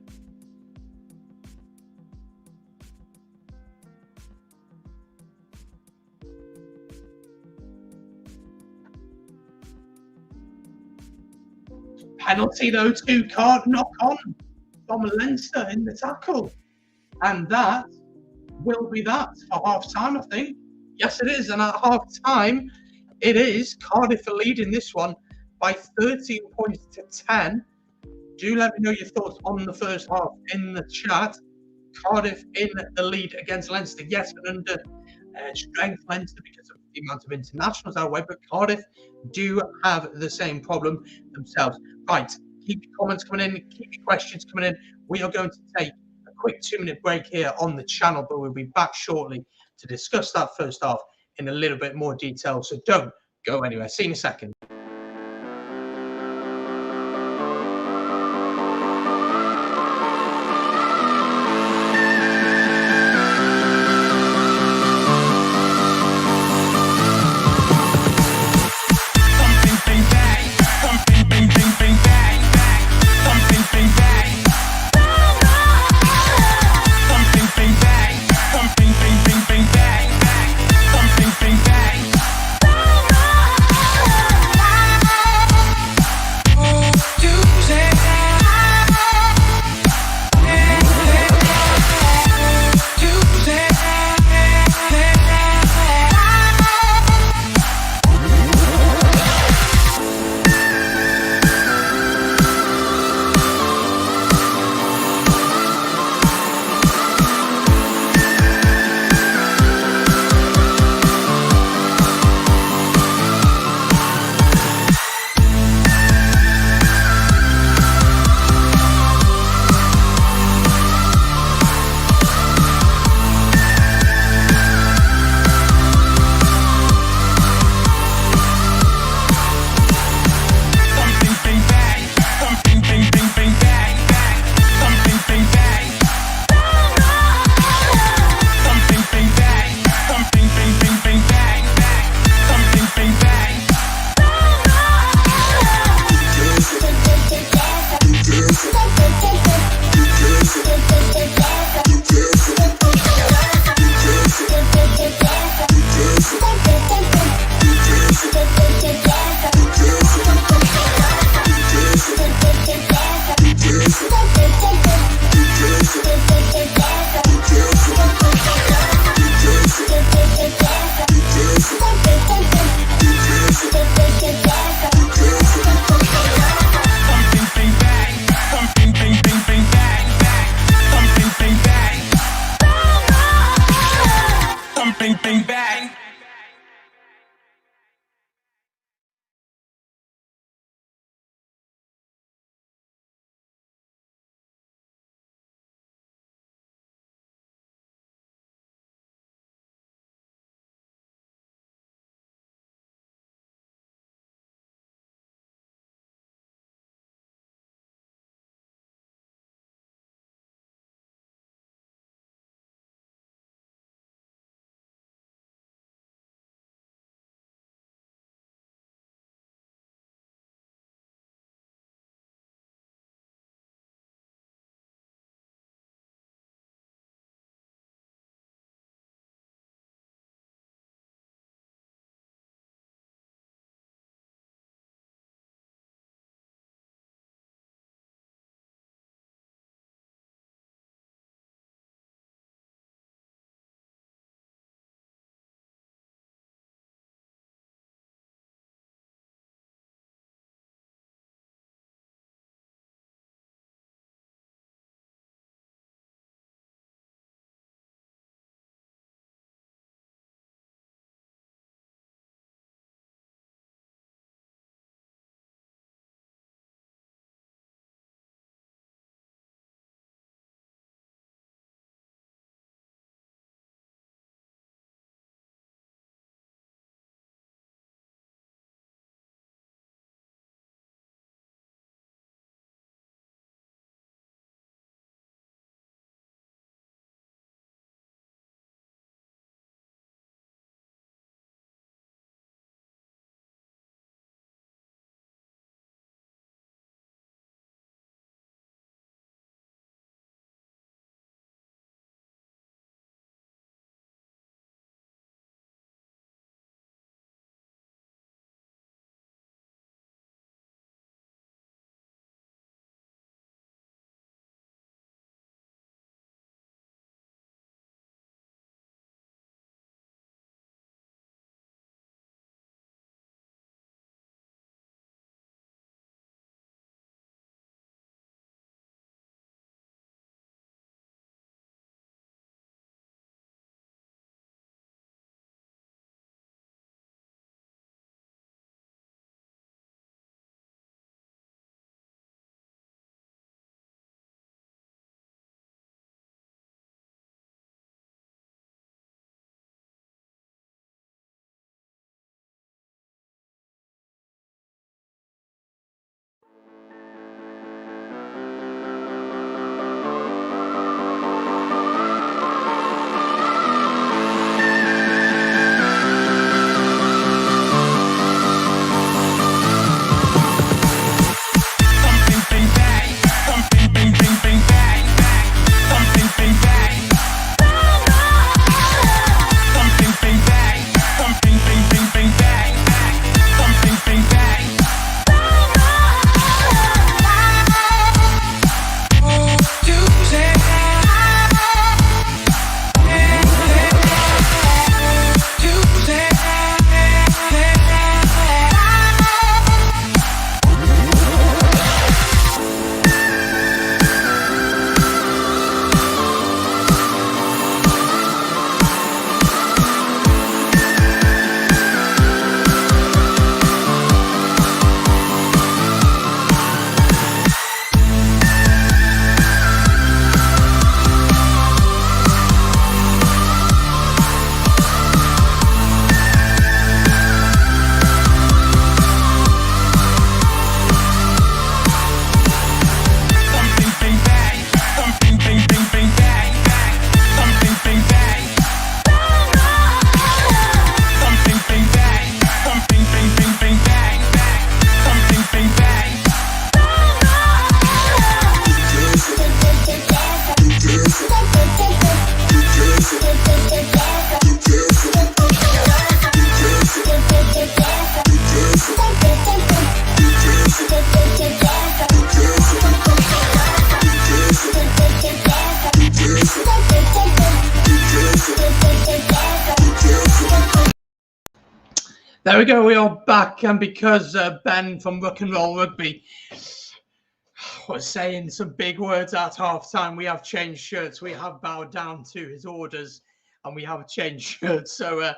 Penalty though, two-card knock-on from Leinster in the tackle. And that will be that for half-time, I think. Yes, it is. And at half-time, it is Cardiff are leading this one by 13 points to 10. Do let me know your thoughts on the first half in the chat. Cardiff in the lead against Leinster. Yes, an under strength Leinster because of the amount of internationals out way, but Cardiff do have the same problem themselves. Right, keep your comments coming in, keep your questions coming in. We are going to take a quick 2-minute break here on the channel, but we'll be back shortly to discuss that first half in a little bit more detail. So don't go anywhere. See you in a second. bang, bang. There we go, we are back, and because Ben from Rock and Roll Rugby was saying some big words at half-time, we have changed shirts, we have bowed down to his orders, and we have changed shirts. So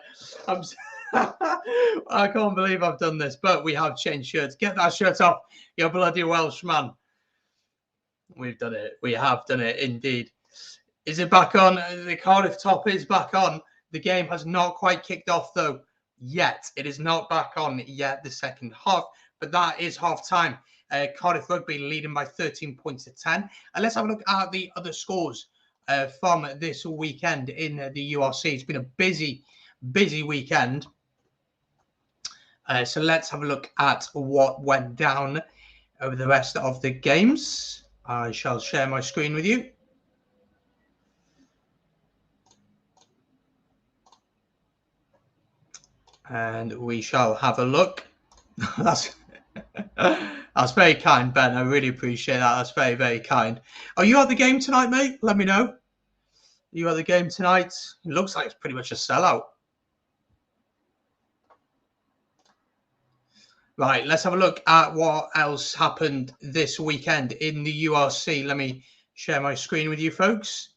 I can't believe I've done this, but we have changed shirts. Get that shirt off, you bloody Welshman. We've done it. We have done it, indeed. Is it back on? The Cardiff top is back on. The game has not quite kicked off, though. Yet it is not back on yet, the second half, but that is half time. Cardiff Rugby leading by 13 points to 10. And let's have a look at the other scores from this weekend in the URC. It's been a busy weekend. So let's have a look at what went down over the rest of the games. I shall share my screen with you. And we shall have a look. That's very kind, Ben. I really appreciate that. That's very, very kind. Are you at the game tonight, mate? Let me know. Are you at the game tonight? It looks like it's pretty much a sellout. Right, let's have a look at what else happened this weekend in the URC. Let me share my screen with you, folks.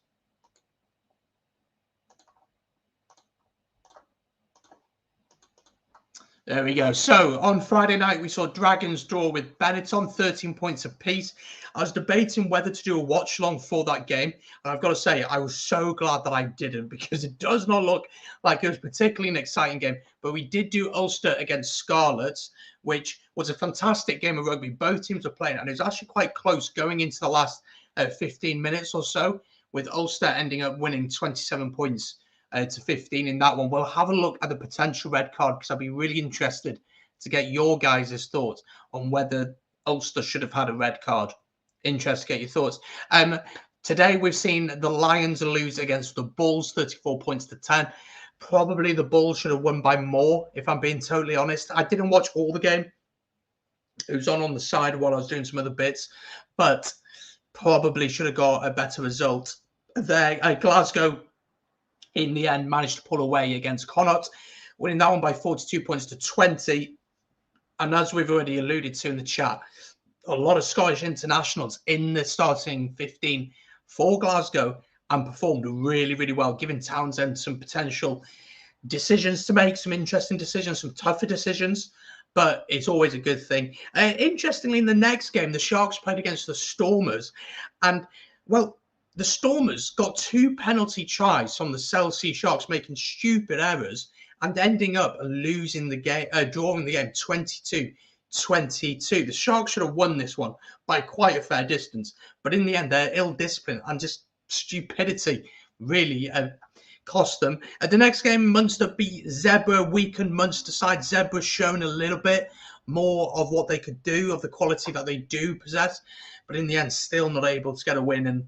There we go. So on Friday night, we saw Dragons draw with Benetton, 13 points apiece. I was debating whether to do a watch along for that game. And I've got to say, I was so glad that I didn't, because it does not look like it was particularly an exciting game. But we did do Ulster against Scarlets, which was a fantastic game of rugby. Both teams were playing, and it was actually quite close going into the last 15 minutes or so, with Ulster ending up winning 27 points to 15 in that one. We'll have a look at the potential red card, because I'd be really interested to get your guys' thoughts on whether Ulster should have had a red card. Interested to get your thoughts. Today we've seen the Lions lose against the Bulls, 34 points to 10. Probably the Bulls should have won by more, if I'm being totally honest. I didn't watch all the game. It was on the side while I was doing some other bits, but probably should have got a better result there. Glasgow, in the end, managed to pull away against Connacht, winning that one by 42 points to 20. And as we've already alluded to in the chat, a lot of Scottish internationals in the starting 15 for Glasgow and performed really, really well, giving Townsend some potential decisions to make, some interesting decisions, some tougher decisions. But it's always a good thing. Interestingly, in the next game, the Sharks played against the Stormers. And, well, the Stormers got 2 penalty tries from the Chelsea Sharks, making stupid errors and ending up losing the game, drawing the game 22-22. The Sharks should have won this one by quite a fair distance, but in the end, their ill discipline and just stupidity really cost them. At the next game, Munster beat Zebra, weakened Munster side. Zebra shown a little bit more of what they could do, of the quality that they do possess, but in the end, still not able to get a win. And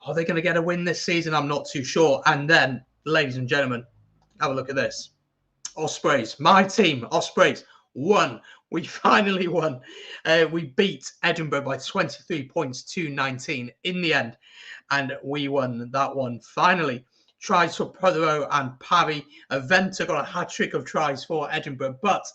are they going to get a win this season? I'm not too sure. And then, ladies and gentlemen, have a look at this. Ospreys, my team, Ospreys, won. We finally won. We beat Edinburgh by 23 points to 19 in the end. And we won that one finally. Tries for Prothero and Parry. Venter got a hat-trick of tries for Edinburgh, but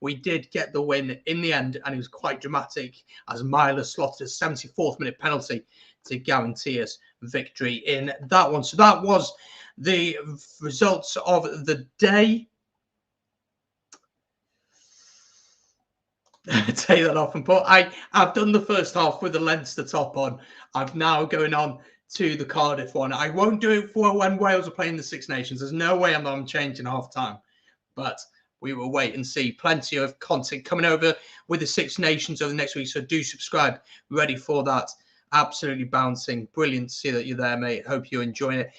we did get the win in the end, and it was quite dramatic as Myler slotted a 74th minute penalty to guarantee us victory in that one. So that was the results of the day. Take that off and put. I've done the first half with the Leinster top on. I'm now going on to the Cardiff one. I won't do it for when Wales are playing the Six Nations. There's no way I'm changing half time, but we will wait and see. Plenty of content coming over with the Six Nations over the next week, so do subscribe. Ready for that. Absolutely bouncing. Brilliant to see that you're there, mate. Hope you're enjoying it.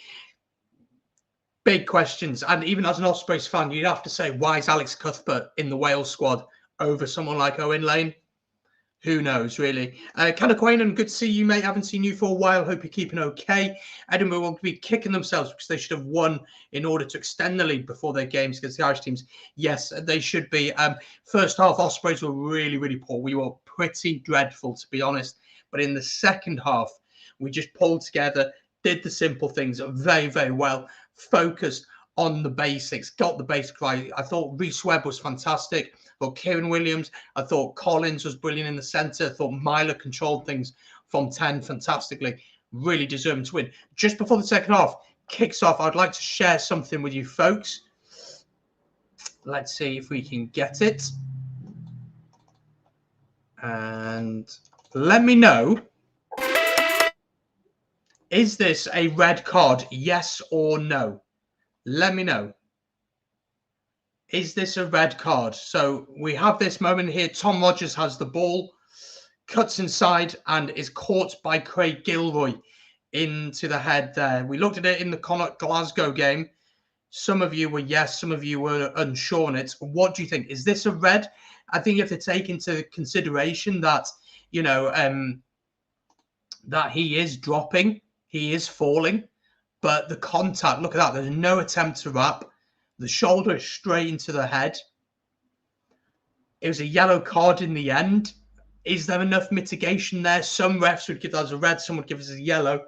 Big questions. And even as an Ospreys fan, you'd have to say, why is Alex Cuthbert in the Wales squad over someone like Owen Lane? Who knows, really? Kind of Quaynon, good to see you, mate. Haven't seen you for a while. Hope you're keeping okay. Edinburgh will be kicking themselves because they should have won in order to extend the lead before their games against the Irish teams. Yes, they should be. First half, Ospreys were really, really poor. We were pretty dreadful, to be honest. But in the second half, we just pulled together, did the simple things very, very well, focused on the basics, got the basics right. I thought Rhys Webb was fantastic. I thought Kieran Williams, I thought Collins was brilliant in the centre. I thought Myler controlled things from 10 fantastically. Really deserving to win. Just before the second half kicks off, I'd like to share something with you folks. Let's see if we can get it. And let me know. Is this a red card? Yes or no? Let me know. Is this a red card? So we have this moment here. Tom Rogers has the ball, cuts inside and is caught by Craig Gilroy into the head there. We looked at it in the Connacht Glasgow game. Some of you were yes, some of you were unsure on it. What do you think? Is this a red? I think you have to take into consideration that, you know, that he is dropping, he is falling, but the contact, look at that. There's no attempt to wrap. The shoulder is straight into the head. It was a yellow card in the end. Is there enough mitigation there? Some refs would give that as a red, some would give it as a yellow.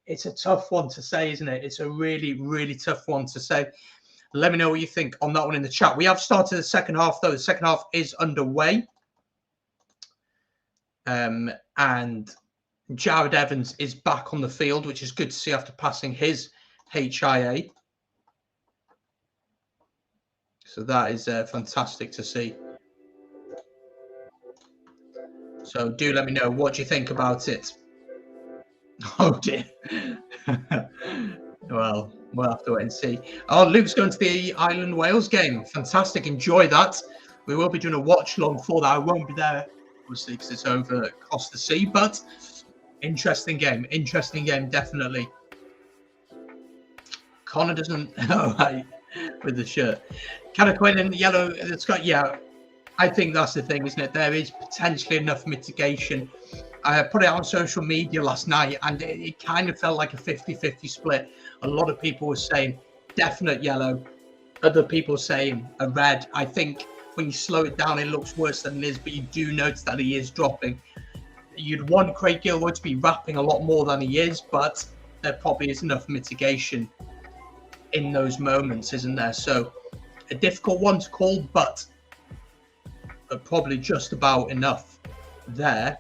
It's a tough one to say, isn't it? It's a really, really tough one to say. Let me know what you think on that one in the chat. We have started the second half, though. The second half is underway. And Jared Evans is back on the field, which is good to see after passing his HIA. So that is fantastic to see. So do let me know. What do you think about it? Oh, dear. Well, we'll have to wait and see. Oh, Luke's going to the Ireland-Wales game. Fantastic. Enjoy that. We will be doing a watch-along for that. I won't be there, obviously, because it's over across the sea. But interesting game. Interesting game, definitely. Connor doesn't... Oh, right. With the shirt. Kind of Quinn in yellow. It's got, yeah, I think that's the thing, isn't it? There is potentially enough mitigation. I put it on social media last night and it kind of felt like a 50-50 split. A lot of people were saying definite yellow. Other people saying a red. I think when you slow it down, it looks worse than it is, but you do notice that he is dropping. You'd want Craig Gilroy to be wrapping a lot more than he is, but there probably is enough mitigation in those moments, isn't there? So a difficult one to call, but probably just about enough there.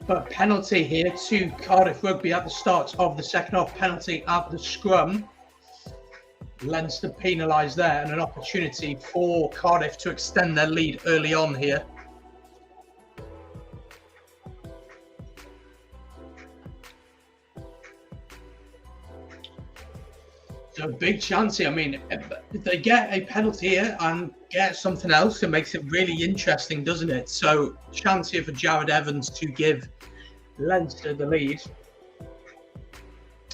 But penalty here to Cardiff Rugby at the start of the second half. Penalty at the scrum. Leinster penalised there, and an opportunity for Cardiff to extend their lead early on here. So big chance here. I mean, if they get a penalty here and get something else, it makes it really interesting, doesn't it? So chance here for Jared Evans to give Leinster the lead.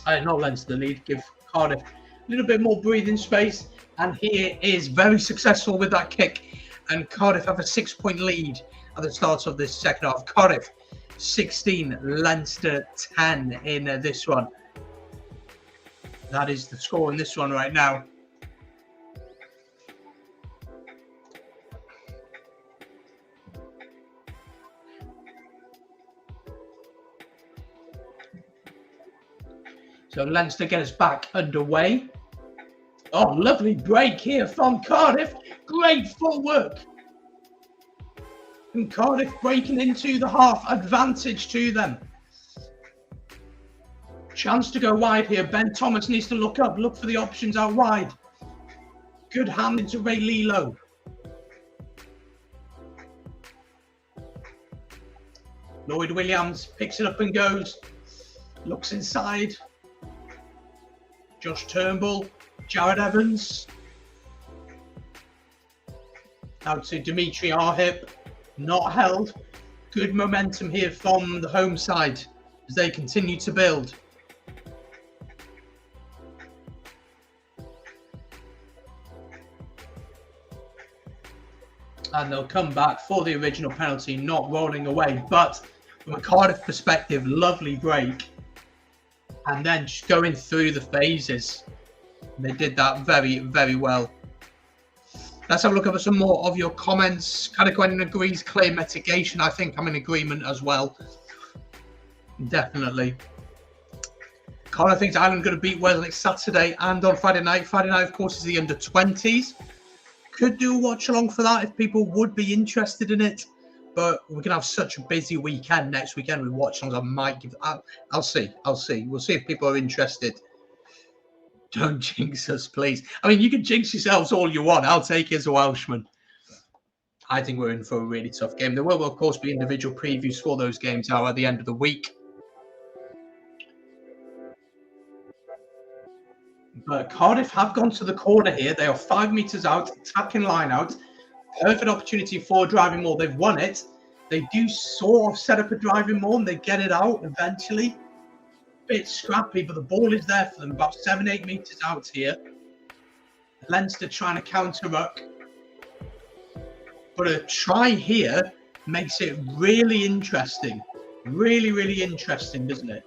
Not Leinster the lead, give Cardiff a little bit more breathing space. And he is very successful with that kick. And Cardiff have a 6-point lead at the start of this second half. Cardiff 16, Leinster 10 in this one. That is the score in this one right now. So Leinster get us back underway. Oh, lovely break here from Cardiff. Great footwork. And Cardiff breaking into the half, advantage to them. Chance to go wide here. Ben Thomas needs to look up, look for the options out wide. Good hand into Ray Lilo. Lloyd Williams picks it up and goes. Looks inside. Josh Turnbull. Jared Evans. Out to Dimitri Arhip. Not held. Good momentum here from the home side as they continue to build. and they'll come back for the original penalty, not rolling away. But from a Cardiff perspective, lovely break, and then just going through the phases. They did that very, very well. Let's have a look at some more of your comments. Kind of Gwennon agrees, clear mitigation. I think I'm in agreement as well. Definitely. Connor thinks Ireland going to beat Wales next Saturday and on Friday night. Friday night, of course, is the under-20s. Could do a watch-along for that if people would be interested in it. But we're going to have such a busy weekend next weekend with watch-alongs. I might give... I'll see. We'll see if people are interested. Don't jinx us, please. I mean, you can jinx yourselves all you want. I'll take it as a Welshman. I think we're in for a really tough game. There will, of course, be individual previews for those games now at the end of the week. But Cardiff have gone to the corner here. They are 5 metres out, attacking line out. Perfect opportunity for driving maul. They've won it. They do sort of set up a driving maul and they get it out eventually. Bit scrappy, but the ball is there for them, about 7-8 metres out here. Leinster trying to counter-ruck. But a try here makes it really interesting. Really, really interesting, doesn't it?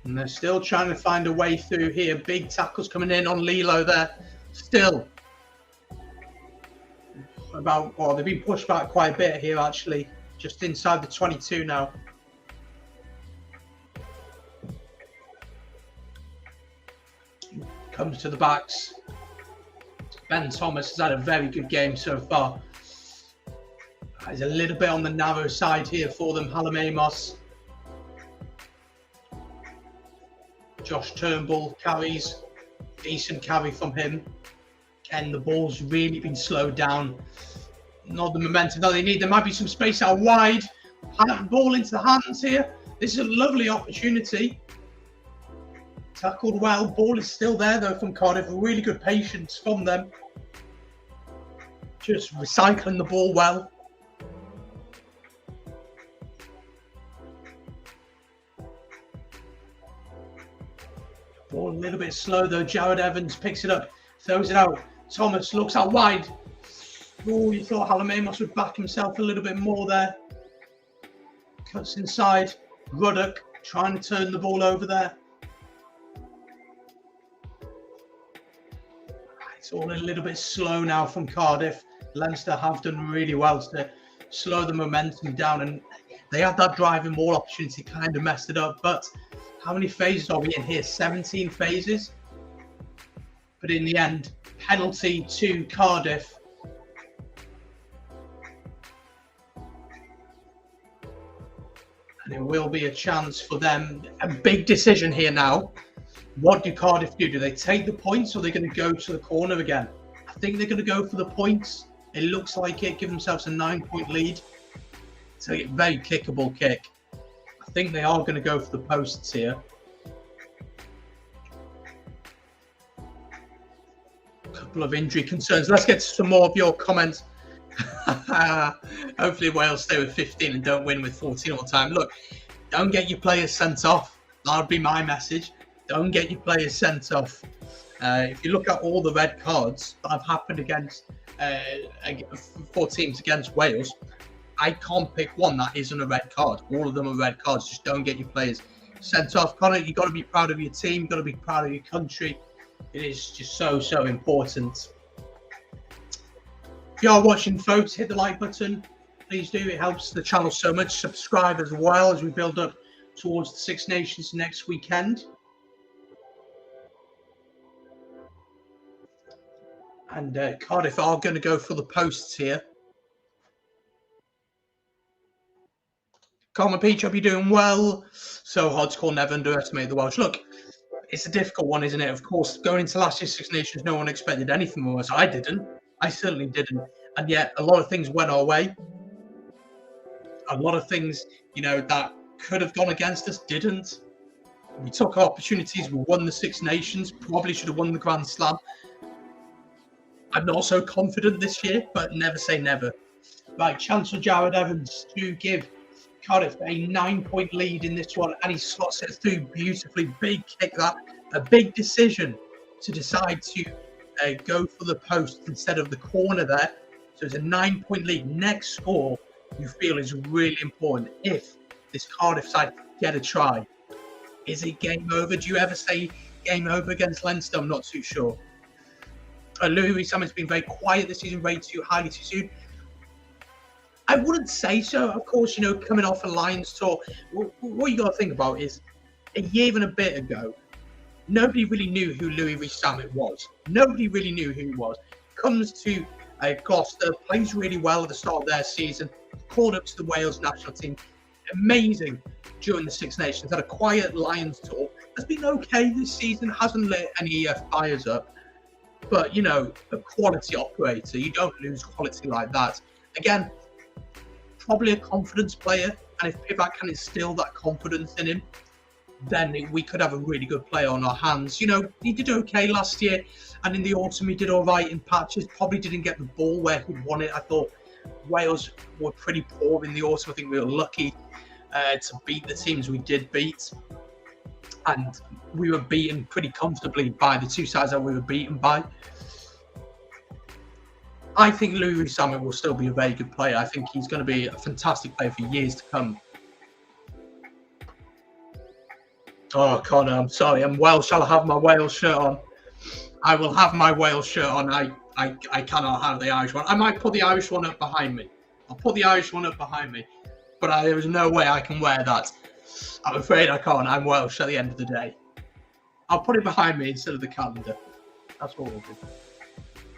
And they're still trying to find a way through here. Big tackles coming in on Lilo there. Still. They've been pushed back quite a bit here, actually. Just inside the 22 now. Comes to the backs. Ben Thomas has had a very good game so far. He's a little bit on the narrow side here for them. Hallam Amos. Josh Turnbull carries. Decent carry from him. And the ball's really been slowed down. Not the momentum that they need. There might be some space out wide. Ball into the hands here. This is a lovely opportunity. Tackled well. Ball is still there though from Cardiff. Really good patience from them. Just recycling the ball well. Ball a little bit slow though. Jared Evans picks it up, throws it out. Thomas looks out wide. Oh, you thought Hallam Amos would back himself a little bit more there. Cuts inside. Ruddock trying to turn the ball over there. It's all a little bit slow now from Cardiff. Leinster have done really well to slow the momentum down, and they had that driving maul opportunity, kind of messed it up. But how many phases are we in here? 17 phases. But in the end, penalty to Cardiff. And it will be a chance for them. A big decision here now. What do Cardiff do? Do they take the points or are they going to go to the corner again? I think they're going to go for the points. It looks like it. Give themselves a 9-point lead. It's a very kickable kick. I think they are going to go for the posts here. A couple of injury concerns. Let's get to some more of your comments. Hopefully Wales stay with 15 and don't win with 14 all the time. Look, don't get your players sent off. That would be my message. Don't get your players sent off. If you look at all the red cards that have happened against for teams against Wales, I can't pick one that isn't a red card. All of them are red cards. Just don't get your players sent off. Connor, you've got to be proud of your team. You've got to be proud of your country. It is just so, so important. If you are watching, folks, hit the like button. Please do. It helps the channel so much. Subscribe as well as we build up towards the Six Nations next weekend. And Cardiff are going to go for the posts here. Coleman Peach, hope you're doing well. So hard to call, never underestimate the Welsh. Look, it's a difficult one, isn't it? Of course, going into last year's Six Nations, no one expected anything from us. I didn't. I certainly didn't. And yet, a lot of things went our way. A lot of things, that could have gone against us didn't. We took our opportunities. We won the Six Nations. Probably should have won the Grand Slam. I'm not so confident this year, but never say never. Right, chance for Jared Evans to give Cardiff a 9-point lead in this one, and he slots it through beautifully. Big kick, that a big decision to decide to go for the post instead of the corner there. So it's a 9-point lead. Next score you feel is really important if this Cardiff side get a try. Is it game over? Do you ever say game over against Leinster? I'm not too sure. Louis Rees-Zammit has been very quiet this season, rated too highly too soon. I wouldn't say so. Of course, coming off a Lions tour, what you got to think about is a year and a bit ago, nobody really knew who Louis Rees-Zammit was. Nobody really knew who he was. Comes to Gloucester, plays really well at the start of their season, called up to the Wales national team. Amazing during the Six Nations. Had a quiet Lions tour. Has been okay this season. Hasn't lit any fires up. But, a quality operator. You don't lose quality like that. Again, probably a confidence player. And if Pivac can instill that confidence in him, then we could have a really good player on our hands. He did okay last year. And in the autumn, he did all right in patches. Probably didn't get the ball where he wanted. I thought Wales were pretty poor in the autumn. I think we were lucky to beat the teams we did beat. And we were beaten pretty comfortably by the two sides that we were beaten by. I think Louis Rees-Zammit will still be a very good player. I think he's going to be a fantastic player for years to come. Oh, Connor, I'm sorry. I'm Welsh. I'll have my Wales shirt on. I will have my Wales shirt on. I cannot have the Irish one. I might put the Irish one up behind me. I'll put the Irish one up behind me. But there is no way I can wear that. I'm afraid I can't. I'm Welsh at the end of the day. I'll put it behind me instead of the calendar. That's what we'll do.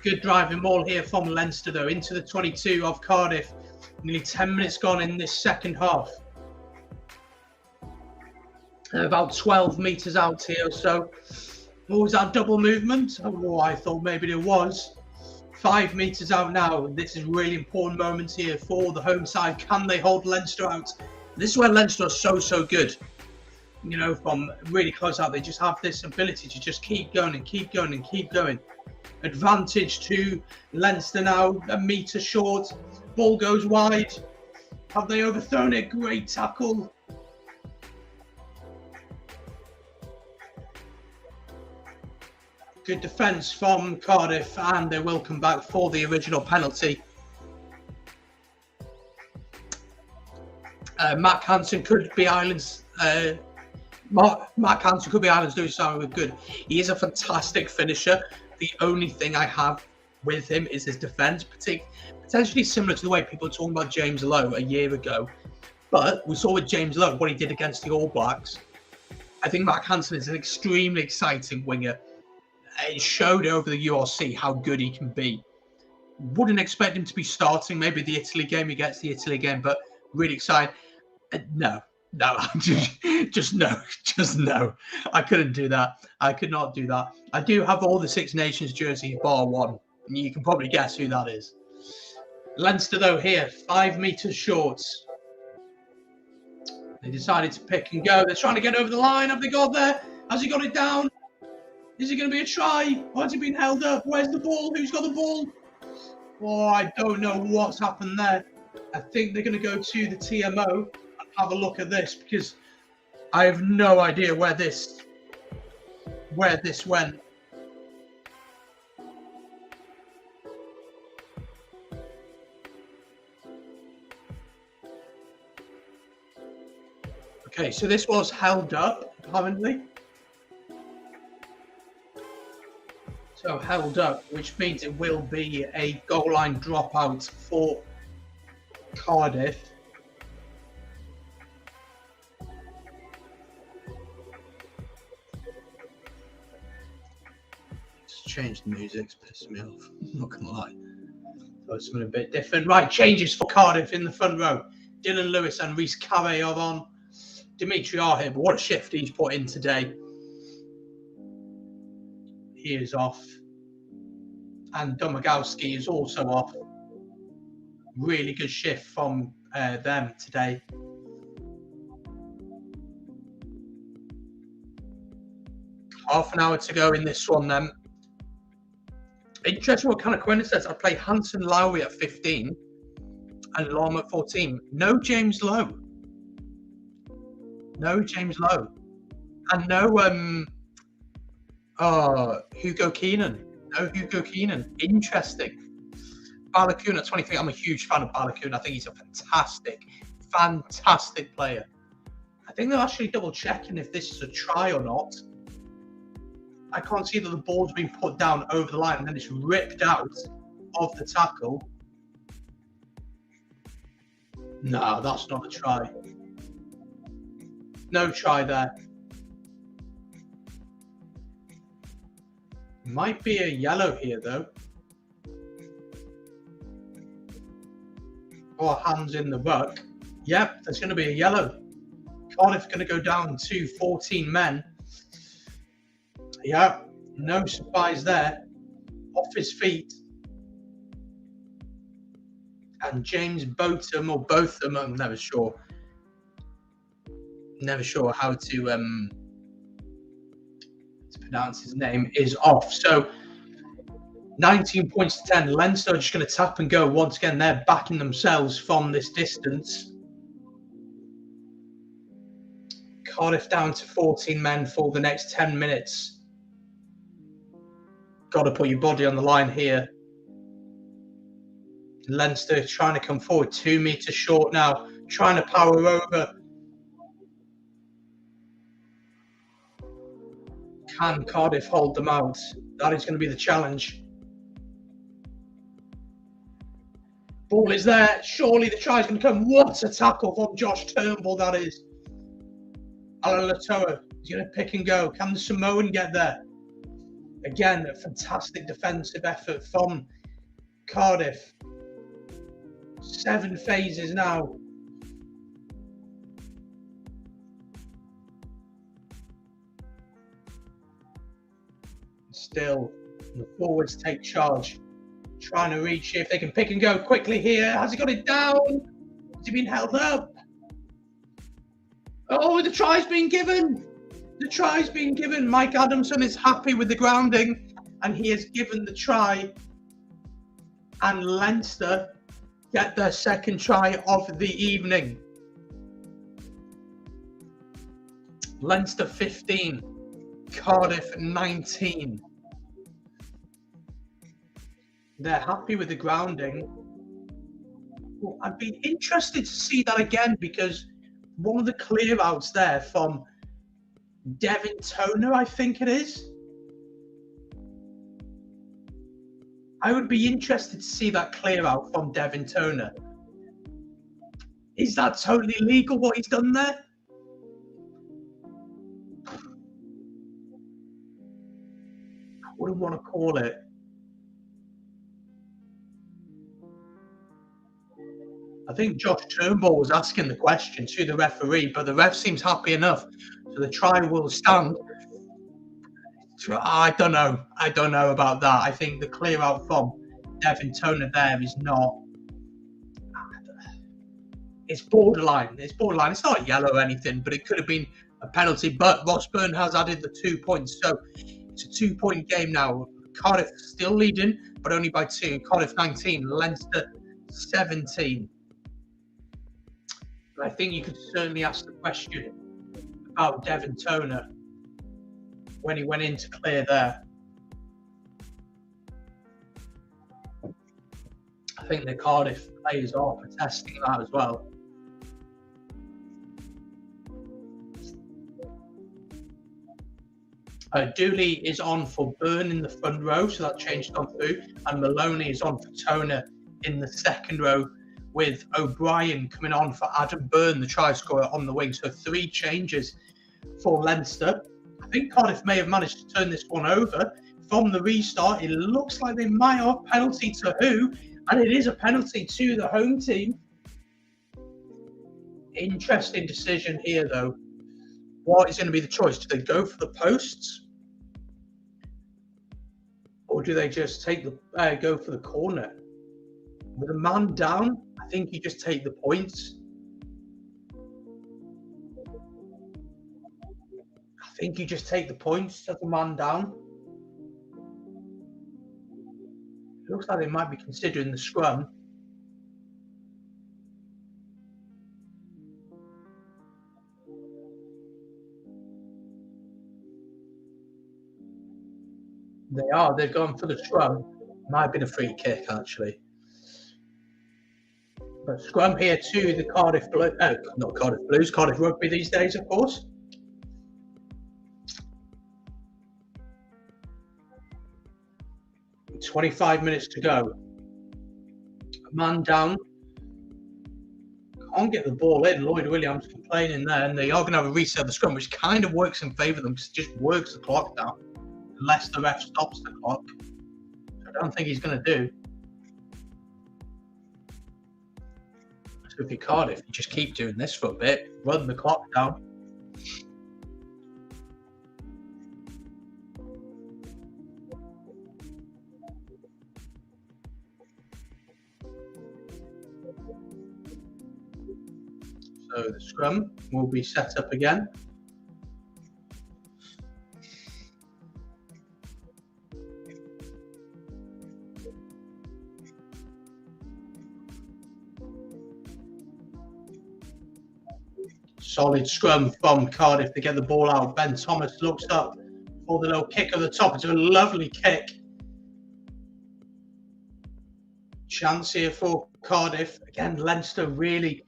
Good driving ball here from Leinster, though, into the 22 of Cardiff. Nearly 10 minutes gone in this second half. About 12 metres out here or so. What was that double movement? Oh, I thought maybe there was. 5 metres out now. This is really important moments here for the home side. Can they hold Leinster out? This is where Leinster are so good. From really close out, they just have this ability to just keep going and keep going and keep going. Advantage to Leinster now, a metre short. Ball goes wide. Have they overthrown it? Great tackle. Good defence from Cardiff, and they will come back for the original penalty. Matt Hansen could be Ireland's. Matt Hansen could be Ireland's doing something good. He is a fantastic finisher. The only thing I have with him is his defence, potentially similar to the way people were talking about James Lowe a year ago. But we saw with James Lowe what he did against the All Blacks. I think Matt Hansen is an extremely exciting winger. It showed over the URC how good he can be. Wouldn't expect him to be starting maybe the Italy game. He gets the Italy game, but really excited. No, just no. I couldn't do that. I could not do that. I do have all the Six Nations jerseys bar one. And you can probably guess who that is. Leinster, though, here, 5 metres short. They decided to pick and go. They're trying to get over the line. Have they got there? Has he got it down? Is it going to be a try? Or has it been held up? Where's the ball? Who's got the ball? Oh, I don't know what's happened there. I think they're going to go to the TMO and have a look at this, because I have no idea where this went. Okay, so this was held up, apparently. So held up, which means it will be a goal line dropout for Cardiff. Let's change the music, it's pissing me off. I'm not gonna lie. So it's something a bit different. Right, changes for Cardiff in the front row. Dylan Lewis and Rhys Carre are on. Dimitri Arhib, what a shift he's put in today. He is off. And Domagowski is also off. Really good shift from them today. Half an hour to go in this one then. Interesting what kind of coincidence. I play Hanson Lowry at 15 And Lorm at 14. No James Lowe. No James Lowe. And no Hugo Keenan. No Hugo Keenan. Interesting. Balogun at 23. I'm a huge fan of Balogun. I think he's a fantastic player. I think they're actually double checking if this is a try or not. I can't see that the ball's been put down over the line and then it's ripped out of the tackle. No, that's not a try. No try there. Might be a yellow here though. Or hands in the ruck. Yep, there's going to be a yellow. Cardiff going to go down to 14 men. Yeah, no surprise there. Off his feet. And James Botham, or Botham, I'm never sure. Never sure how to pronounce his name, is off. So 19 points to 10. Leinster are just going to tap and go. Once again, they're backing themselves from this distance. Cardiff down to 14 men for the next 10 minutes. Got to put your body on the line here. Leinster trying to come forward, 2 meters short now, trying to power over. Can Cardiff hold them out? That is going to be the challenge. Ball is there. Surely the try is going to come. What a tackle from Josh Turnbull that is. Alan Latoa is going to pick and go. Can the Samoan get there? Again, a fantastic defensive effort from Cardiff. 7 phases now. Still, the forwards take charge. Trying to reach if they can pick and go quickly here. Has he got it down? Has he been held up? Oh, the try's been given. The try's been given. Mike Adamson is happy with the grounding and he has given the try. And Leinster get their second try of the evening. Leinster 15, Cardiff 19. They're happy with the grounding. Well, I'd be interested to see that again because one of the clear outs there from Devin Toner, I think it is. I would be interested to see that clear out from Devin Toner. Is that totally legal what he's done there? I wouldn't want to call it. I think Josh Turnbull was asking the question to the referee, but the ref seems happy enough. So the try will stand. I don't know. I don't know about that. I think the clear out from Devin Toner there is not. It's borderline. It's borderline. It's not yellow or anything, but it could have been a penalty. But Ross Byrne has added the 2 points. So it's a 2-point game now. Cardiff still leading, but only by 2. Cardiff 19, Leinster 17. But I think you could certainly ask the question about Devin Toner when he went in to clear there. I think the Cardiff players are protesting that as well. Dooley is on for Byrne in the front row, so that changed on through. And Maloney is on for Toner in the second row, with O'Brien coming on for Adam Byrne, the try scorer, on the wing. So 3 changes for Leinster. I think Cardiff may have managed to turn this one over. From the restart, it looks like they might have a penalty to who? And it is a penalty to the home team. Interesting decision here, though. What is going to be the choice? Do they go for the posts? Or do they just take the go for the corner? With a man down, I think you just take the points. I think you just take the points at the man down. It looks like they might be considering the scrum. They are. They've gone for the scrum. Might have been a free kick, actually. But scrum here to the Cardiff Blues. Not Cardiff Blues, Cardiff Rugby these days, of course. "25 minutes to go. A man down. Can't get the ball in. Lloyd Williams complaining there, and they are going to have a reset of the scrum, which kind of works in favour of them because it just works the clock down, unless the ref stops the clock. I don't think he's going to do. So if you're Cardiff, you just keep doing this for a bit, run the clock down. So the scrum will be set up again. Solid scrum from Cardiff to get the ball out. Ben Thomas looks up for the little kick at the top. It's a lovely kick. Chance here for Cardiff. Again, Leinster really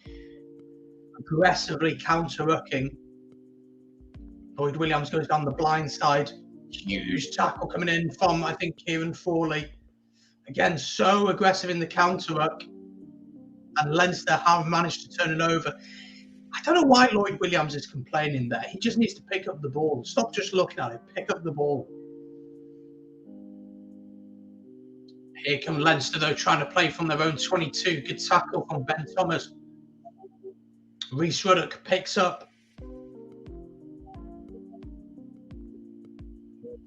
aggressively counter-rucking. Lloyd Williams goes down the blind side. Huge tackle coming in from, I think, Kieran Forley. Again, so aggressive in the counter-ruck. And Leinster have managed to turn it over. I don't know why Lloyd Williams is complaining there. He just needs to pick up the ball. Stop just looking at it. Pick up the ball. Here come Leinster, though, trying to play from their own 22. Good tackle from Ben Thomas. Rhys Ruddock picks up.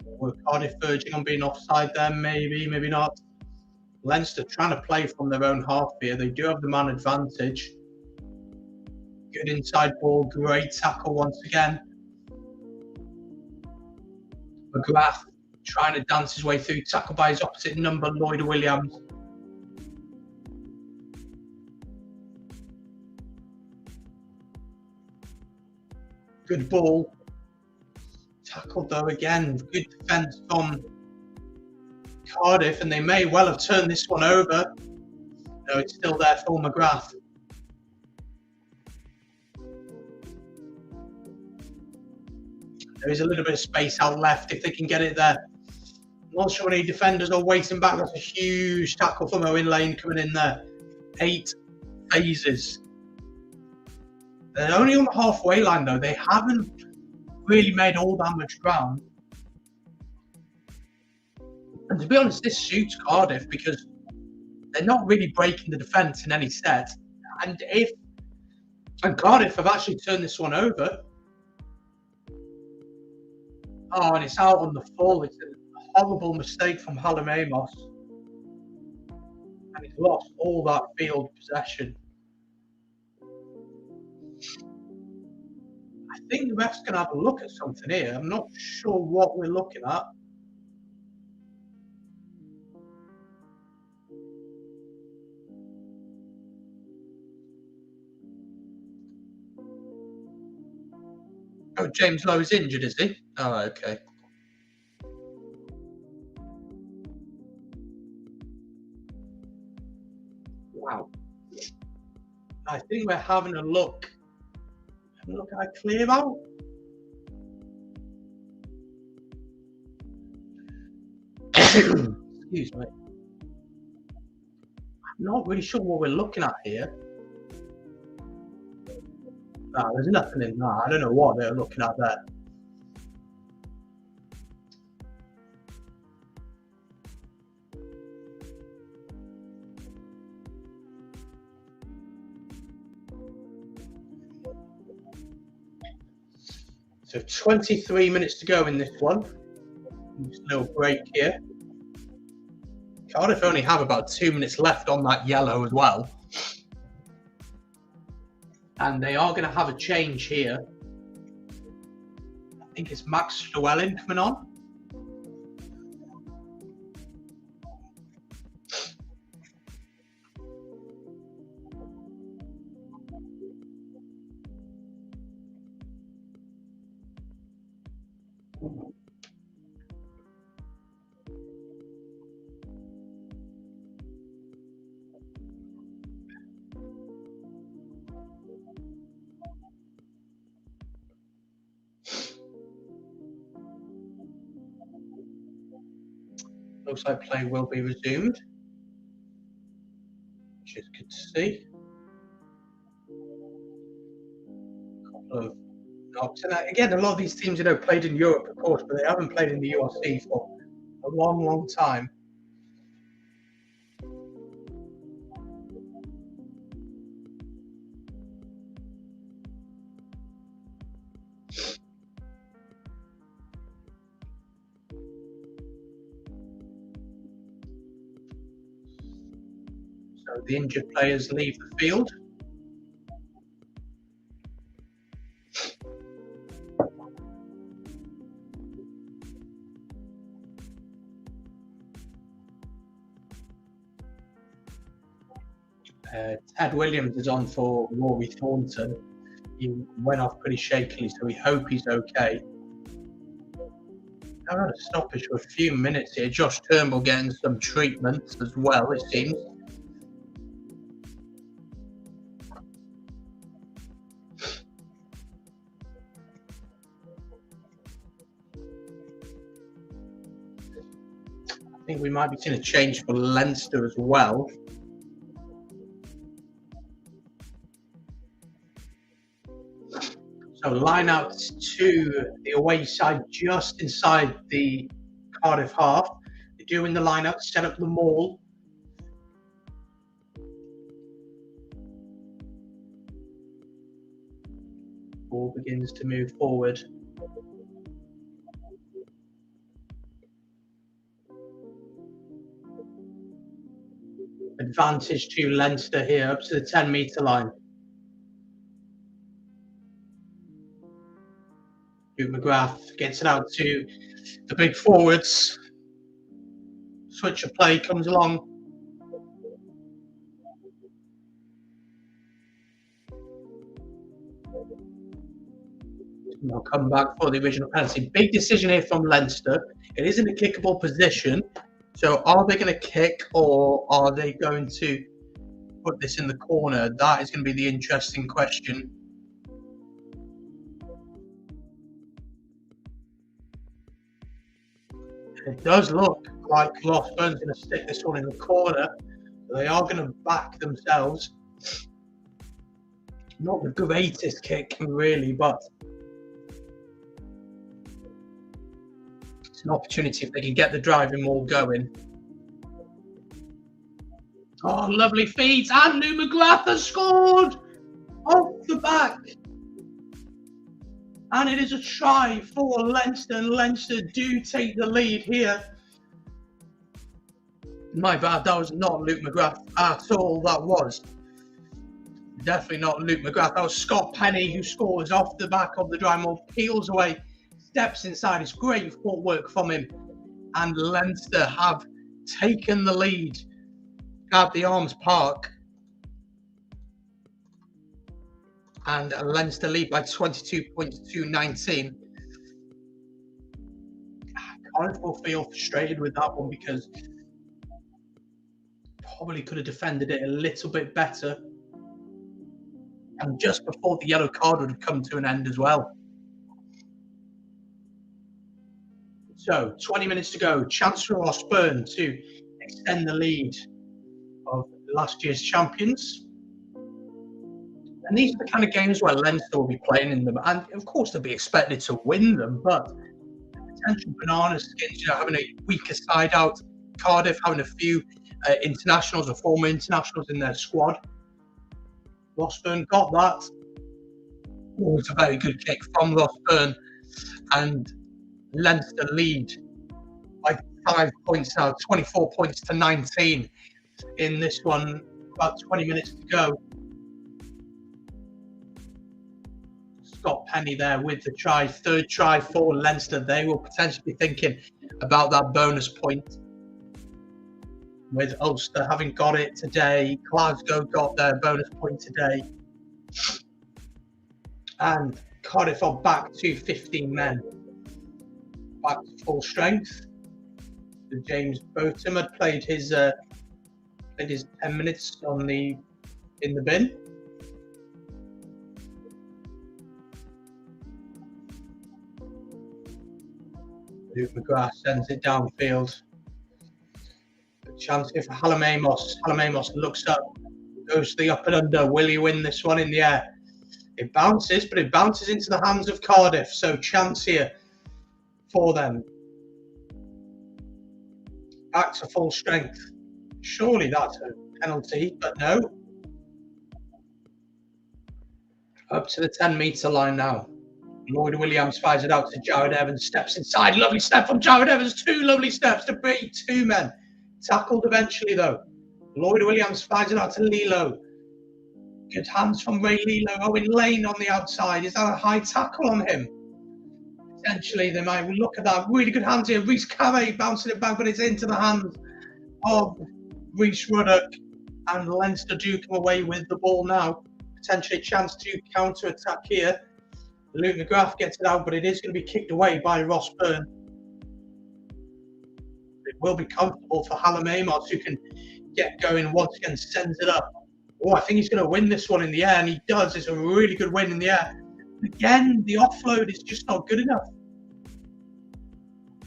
Were Cardiff verging on being offside there? Maybe, maybe not. Leinster trying to play from their own half here. They do have the man advantage. Good inside ball. Great tackle once again. McGrath trying to dance his way through. Tackled by his opposite number, Lloyd Williams. Good ball. Tackled though again. Good defence from Cardiff, and they may well have turned this one over. No, it's still there for McGrath. There is a little bit of space out left if they can get it there. Not sure any defenders are waiting back. That's a huge tackle from Owen Lane coming in there. 8 phases. They're only on the halfway line though. They haven't really made all that much ground. And to be honest, this suits Cardiff because they're not really breaking the defence in any set. And Cardiff have actually turned this one over. Oh, and it's out on the full. It's a horrible mistake from Hallam Amos. And he's lost all that field possession. I think the ref's going to have a look at something here. I'm not sure what we're looking at. Oh, James Lowe is injured, is he? Oh, okay. Wow. I think we're having a look. Look at a clear out. Excuse me. I'm not really sure what we're looking at here. No, there's nothing in that. I don't know what they're looking at there. So 23 minutes to go in this one. Just a little break here. Cardiff only have about 2 minutes left on that yellow as well. And they are going to have a change here. I think it's Max Llewellyn coming on. Looks like play will be resumed, which is good to see. A couple of knocks. And again, a lot of these teams, played in Europe, of course, but they haven't played in the URC for a long, long time. So the injured players leave the field. Ted Williams is on for Rory Thornton. He went off pretty shakily, so we hope he's okay. I've had a stoppage for a few minutes here. Josh Turnbull getting some treatment as well, it seems. I think we might be seeing a change for Leinster as well. So line out to the away side, just inside the Cardiff half. They're doing the line out, set up the maul. Ball begins to move forward. Advantage to Leinster here, up to the 10-metre line. Hugh McGrath gets it out to the big forwards. Switch of play comes along. They'll come back for the original penalty. Big decision here from Leinster. It is in a kickable position. So are they going to kick, or are they going to put this in the corner? That is going to be the interesting question. It does look like Lossburn's going to stick this one in the corner. They are going to back themselves. Not the greatest kick, really, but it's an opportunity if they can get the driving maul going. Oh, lovely feet. And Lou McGrath has scored off the back. And it is a try for Leinster, and Leinster do take the lead here. My bad, that was not Luke McGrath at all. That was definitely not Luke McGrath. That was Scott Penny, who scores off the back of the dry maul, peels away, steps inside. It's great footwork from him. And Leinster have taken the lead at the Arms Park. And Leinster lead by 22 points to 19. Cardiff will feel frustrated with that one because probably could have defended it a little bit better. And just before the yellow card would have come to an end as well. So 20 minutes to go. Chance for Osborne to extend the lead of last year's champions. And these are the kind of games where Leinster will be playing in them. And of course, they'll be expected to win them, but potential banana skins, having a weaker side out, Cardiff having a few internationals or former internationals in their squad. Lossburn got that. Oh, it's a very good kick from Lossburn. And Leinster lead by 5 points now, 24 points to 19 in this one. About 20 minutes to go. Scott Penny there with the try, third try for Leinster. They will potentially be thinking about that bonus point. With Ulster having got it today, Glasgow got their bonus point today. And Cardiff are back to 15 men. Back to full strength. So James Botham had played his 10 minutes in the bin. Luke McGrath sends it downfield. Chance here for Hallam-Amos. Hallam-Amos looks up, goes to the up and under. Will he win this one in the air? It bounces, but it bounces into the hands of Cardiff. So chance here for them. Back to full strength. Surely that's a penalty, but no. Up to the 10-metre line now. Lloyd Williams fires it out to Jared Evans. Steps inside. Lovely step from Jared Evans. 2 lovely steps to beat 2 men. Tackled eventually, though. Lloyd Williams fires it out to Lilo. Good hands from Ray Lilo. Owen Lane on the outside. Is that a high tackle on him? Potentially, they might look at that. Really good hands here. Rhys Carey bouncing it back, but it's into the hands of Rhys Ruddock. And Leinster do come away with the ball now. Potentially a chance to counter-attack here. Luke McGrath gets it out, but it is going to be kicked away by Ross Byrne. It will be comfortable for Hallam-Amos, who can get going once again, sends it up. Oh, I think he's going to win this one in the air, and he does. It's a really good win in the air. Again, the offload is just not good enough.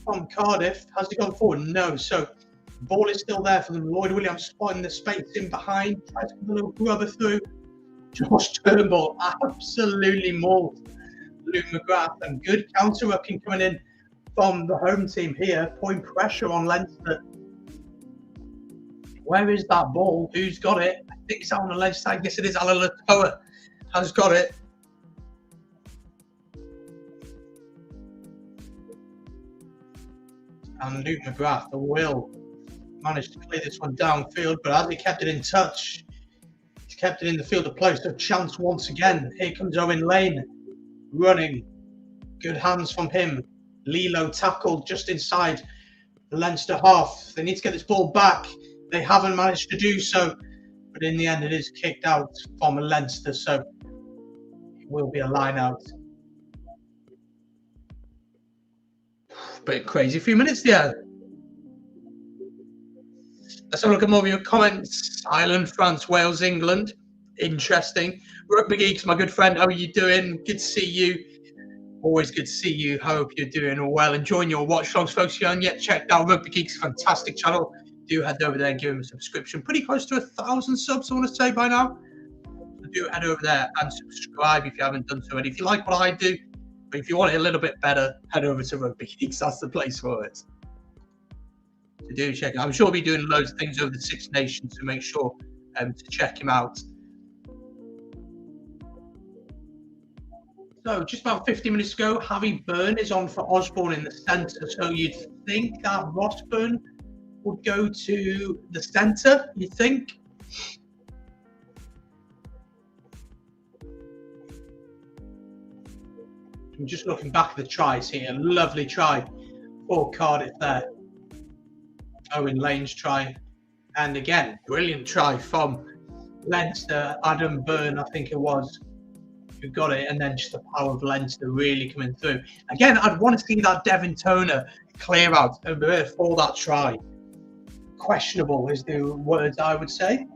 From Cardiff, has he gone forward? No. So the ball is still there for them. Lloyd Williams spotting the space in behind, tries to put a little grubber through. Josh Turnbull absolutely mauled Luke McGrath, and good counter-rucking coming in from the home team here, putting pressure on Leinster. Where is that ball? Who's got it? I think it's out on the left side. Yes, it is. Alan Latoa has got it. And Luke McGrath will manage to clear this one downfield, but as he kept it in touch, he's kept it in the field of play. So chance once again. Here comes Owen Lane running. Good hands from him. Lilo tackled just inside the Leinster half. They need to get this ball back. They haven't managed to do so, but in the end it is kicked out from Leinster, so it will be a line out. Bit crazy few minutes there. Let's have a look at more of your comments. Ireland, France, Wales, England. Interesting. Rugby Geeks, my good friend, how are you doing? Good to see you. Always good to see you. Hope you're doing well. Enjoying your watch logs, folks. If you haven't yet checked out Rugby Geeks, fantastic channel. Do head over there and give him a subscription. Pretty close to 1,000 subs, I want to say, by now. So do head over there and subscribe if you haven't done so already. If you like what I do, but if you want it a little bit better, head over to Rugby Geeks. That's the place for it. So do check it. I'm sure he'll be doing loads of things over the Six Nations, so make sure to check him out. So just about 50 minutes ago, Harry Byrne is on for Osborne in the centre. So you'd think that Ross Byrne would go to the centre, you think? I'm just looking back at the tries here. Lovely try for Cardiff there. Owen Lane's try. And again, brilliant try from Leinster. Adam Byrne, I think it was, who got it. And then just the power of Leinster really coming through. Again, I'd want to see that Devin Toner clear out for that try. Questionable is the words I would say.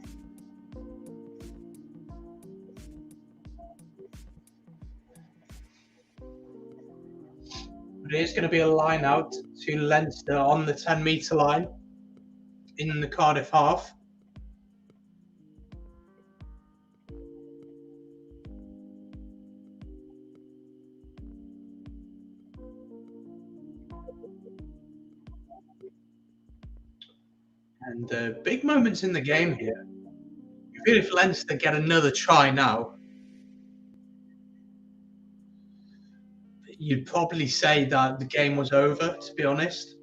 But it is going to be a line out to Leinster on the 10-metre line in the Cardiff half. And big moments in the game here. I feel if Leinster get another try now, you'd probably say that the game was over, to be honest.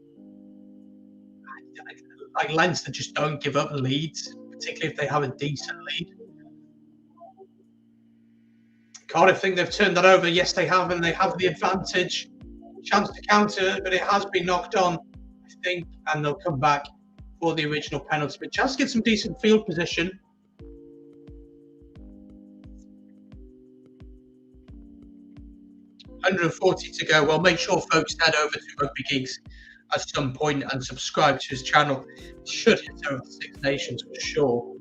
Like Leinster just don't give up leads, particularly if they have a decent lead. Cardiff think they've turned that over. Yes, they have, and they have the advantage. Chance to counter, but it has been knocked on, I think, and they'll come back for the original penalty. But chance to get some decent field position. $140 to go. Well, make sure folks head over to Rugby Geeks at some point and subscribe to his channel. It should hit over the Six Nations for sure.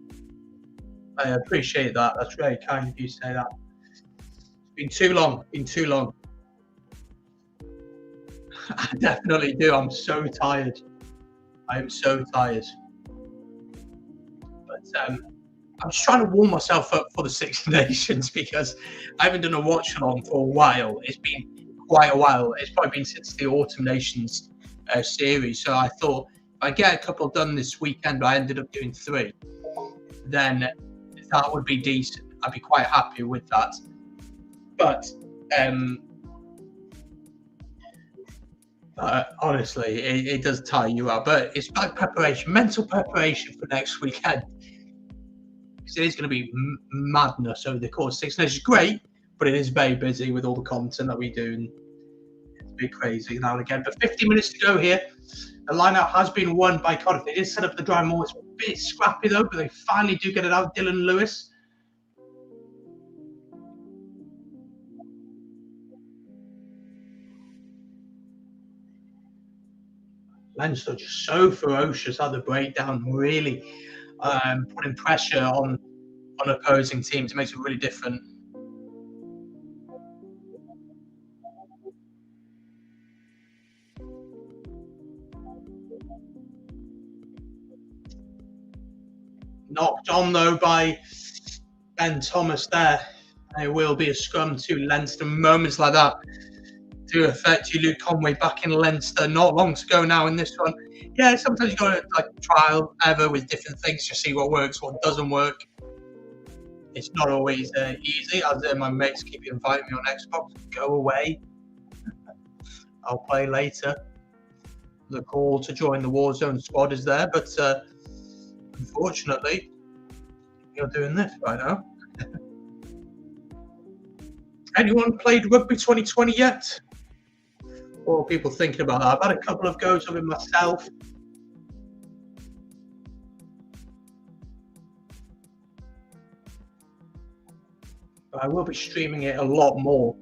I appreciate that. That's very kind of you to say that. It's been too long. I definitely do. I'm so tired. I am so tired. I'm just trying to warm myself up for the Six Nations because I haven't done a watch along for a while. It's been quite a while. It's probably been since the Autumn Nations series. So I thought if I get a couple done this weekend, but I ended up doing 3, then that would be decent. I'd be quite happy with that. But honestly, it does tire you out. But it's like preparation, mental preparation for next weekend. Because it is going to be madness over the course of 6 days. It's great, but it is very busy with all the content that we do. And it's a bit crazy now and again. But 50 minutes to go here. The line-out has been won by Cardiff. They did set up the dry more. It's a bit scrappy though, but they finally do get it out. Dylan Lewis. Leinster just so ferocious at the breakdown, really putting pressure on opposing teams. It makes it really different. Knocked on though by Ben Thomas there. It will be a scrum to Leinster. Moments like that to affect you. Luke Conway back in Leinster not long to go now in this one. Yeah, sometimes you got to like trial ever with different things to see what works, what doesn't work. It's not always easy, as my mates keep inviting me on Xbox. Go away. I'll play later. The call to join the Warzone squad is there, but unfortunately, you're doing this right now. Anyone played Rugby 2020 yet? Or people thinking about that? I've had a couple of goes of it myself. But I will be streaming it a lot more.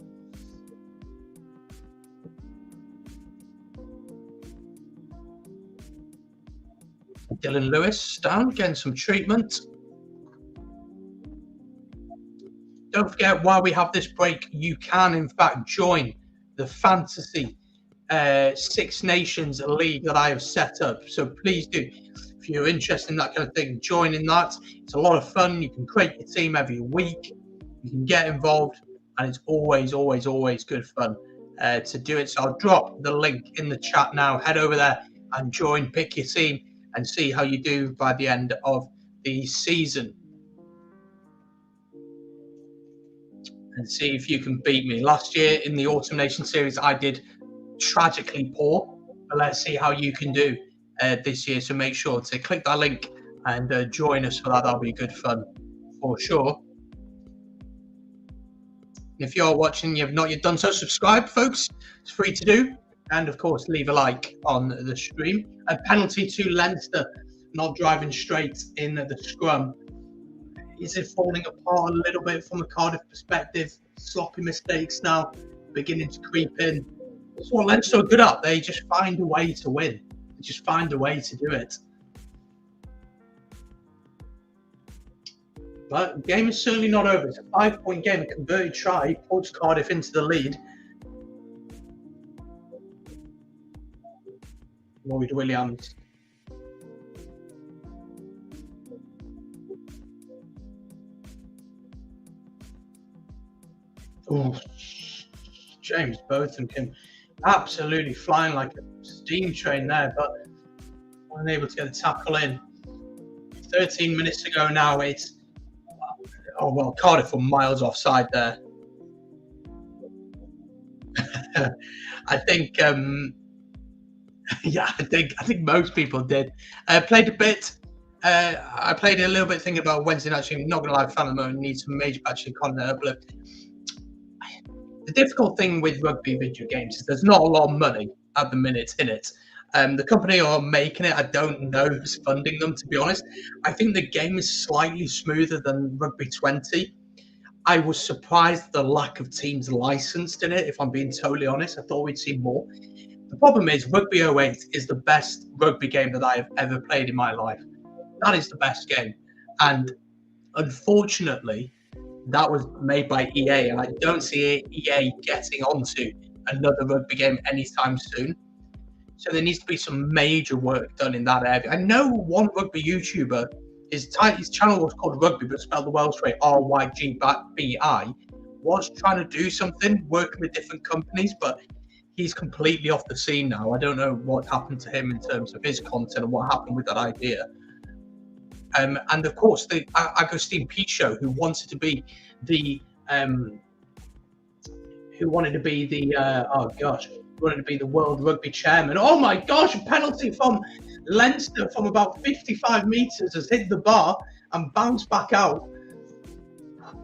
Dylan Lewis down, getting some treatment. Don't forget, while we have this break, you can in fact join the Fantasy Six Nations League that I have set up. So please do, if you're interested in that kind of thing, join in that. It's a lot of fun. You can create your team every week. You can get involved, and it's always, always, always good fun to do it. So I'll drop the link in the chat now. Head over there and join, pick your team, and see how you do by the end of the season. And see if you can beat me. Last year in the Autumn Nation series, I did tragically poor. But let's see how you can do this year. So make sure to click that link and join us for that. That'll be good fun for sure. If you're watching, you've not yet done so, subscribe, folks. It's free to do. And of course, leave a like on the stream. A penalty to Leinster, not driving straight in the scrum. Is it falling apart a little bit from a Cardiff perspective? Sloppy mistakes now beginning to creep in. That's what Leinster are good at. They just find a way to win. They just find a way to do it. But the game is certainly not over. It's a 5-point game. A converted try puts Cardiff into the lead. Lloyd Williams. Oh, James Botham came absolutely flying like a steam train there, but unable to get the tackle in. 13 minutes to go now. It's Cardiff were miles offside there. I think, yeah, I think most people did. Played a bit. I played a little bit thinking about Wednesday night. Actually, not going to lie, fan at the moment needs some major patch of content uplift. The difficult thing with rugby video games is there's not a lot of money at the minute in it. The company who are making it, I don't know who's funding them, to be honest. I think the game is slightly smoother than Rugby 20. I was surprised at the lack of teams licensed in it, if I'm being totally honest. I thought we'd see more. The problem is Rugby 08 is the best rugby game that I have ever played in my life. That is the best game. And unfortunately, that was made by EA, and I don't see EA getting onto another rugby game anytime soon. So there needs to be some major work done in that area. I know one rugby YouTuber his channel was called Rugby, but spelled the Welsh way, RYGBI. Was trying to do something, working with different companies, but he's completely off the scene now. I don't know what happened to him in terms of his content and what happened with that idea. And of course, the Agustin Pichot, who wanted to be the World Rugby Chairman. Oh my gosh, a penalty from Leinster from about 55 metres has hit the bar and bounced back out.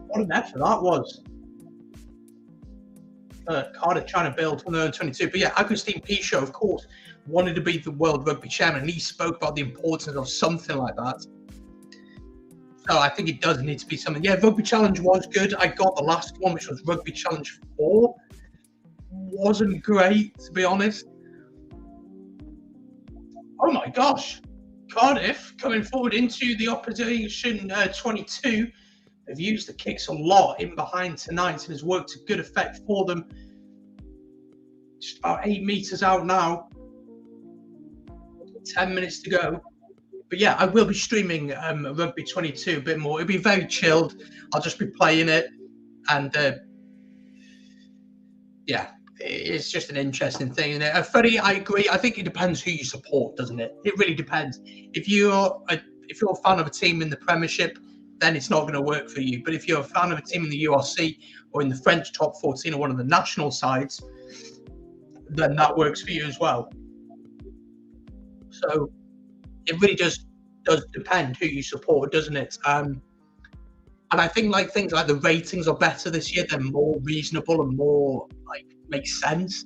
What an effort that was. Cardiff trying to build from their own 22. But yeah, Agustin Pichot, of course, wanted to be the World Rugby Chairman, and he spoke about the importance of something like that. So I think it does need to be something. Yeah, Rugby Challenge was good. I got the last one, which was Rugby Challenge 4. Wasn't great, to be honest. Oh my gosh. Cardiff coming forward into the opposition 22. They've used the kicks a lot in behind tonight and has worked to good effect for them. Just about 8 metres out now. 10 minutes to go. But yeah, I will be streaming Rugby 22 a bit more. It'll be very chilled. I'll just be playing it. And yeah, it's just an interesting thing, isn't it? Freddie, I agree. I think it depends who you support, doesn't it? It really depends. If you're a fan of a team in the Premiership, then it's not going to work for you. But if you're a fan of a team in the URC or in the French top 14 or one of the national sides, then that works for you as well. So it really does depend who you support, doesn't it? And I think things like the ratings are better this year. They're more reasonable and more make sense.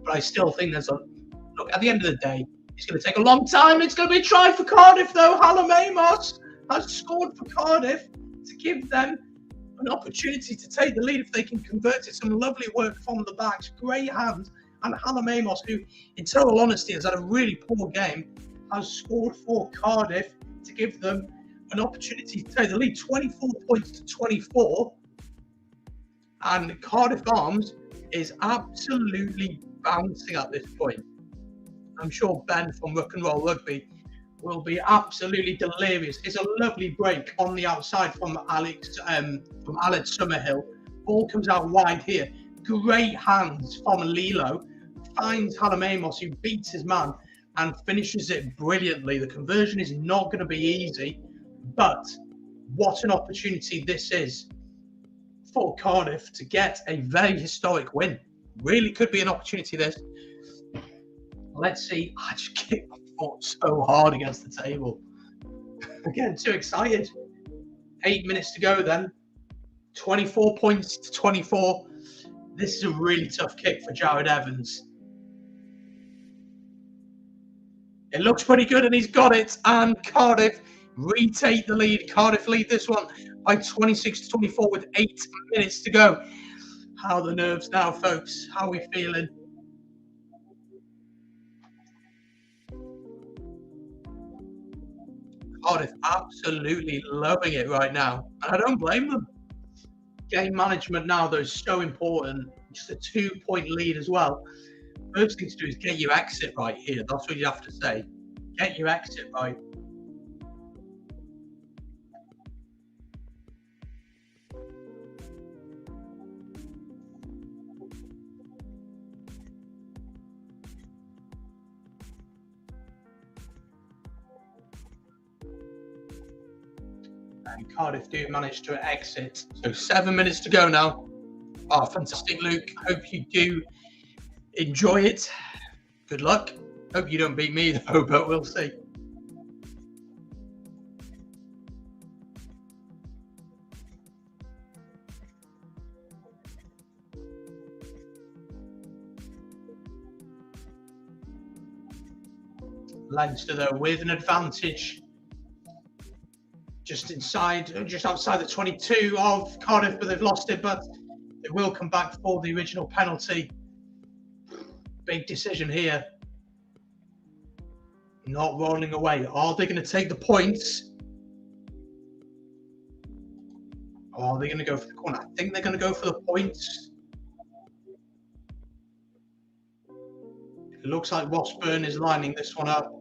But I still think look, at the end of the day, it's going to take a long time. It's going to be a try for Cardiff, though. Hallam Amos has scored for Cardiff to give them an opportunity to take the lead if they can convert it. Some lovely work from the backs. Great hands. And Hallam Amos, who, in total honesty, has had a really poor game, has scored for Cardiff to give them an opportunity to take the lead. 24 points to 24. And Cardiff Arms is absolutely bouncing at this point. I'm sure Ben from Rock and Roll Rugby will be absolutely delirious. It's a lovely break on the outside from Alex Summerhill. Ball comes out wide here. Great hands from Lilo. Finds Hallam Amos, who beats his man and finishes it brilliantly. The conversion is not going to be easy, but what an opportunity this is for Cardiff to get a very historic win. Really could be an opportunity, this. Let's see. I just kicked my foot so hard against the table. Again, too excited. 8 minutes to go then. 24 points to 24. This is a really tough kick for Jared Evans. It looks pretty good, and he's got it. And Cardiff retake the lead. Cardiff lead this one by 26 to 24 with 8 minutes to go. How are the nerves now, folks? How are we feeling? Cardiff absolutely loving it right now. And I don't blame them. Game management now, though, is so important. Just a 2-point lead as well. First thing to do is get your exit right here. That's what you have to say. Get your exit right. And Cardiff do manage to exit. So 7 minutes to go now. Oh, fantastic, Luke. Hope you do enjoy it. Good luck. Hope you don't beat me, though, but we'll see. Leinster, though, with an advantage. Just outside the 22 of Cardiff, but they've lost it. But they will come back for the original penalty. Big decision here. Not rolling away. Are they going to take the points? Or are they going to go for the corner? I think they're going to go for the points. It looks like Washburn is lining this one up.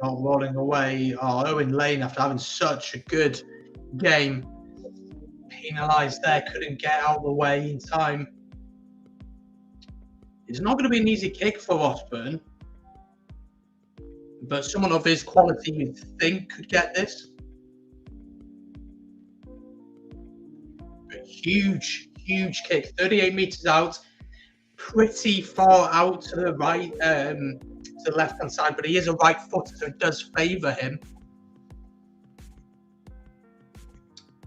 Not rolling away. Oh, Owen Lane, after having such a good game, penalised there, couldn't get out of the way in time. It's not going to be an easy kick for Washburn, but someone of his quality you'd think could get this. But huge kick, 38 metres out, pretty far out to the right, to the left-hand side, but he is a right footer, so it does favour him.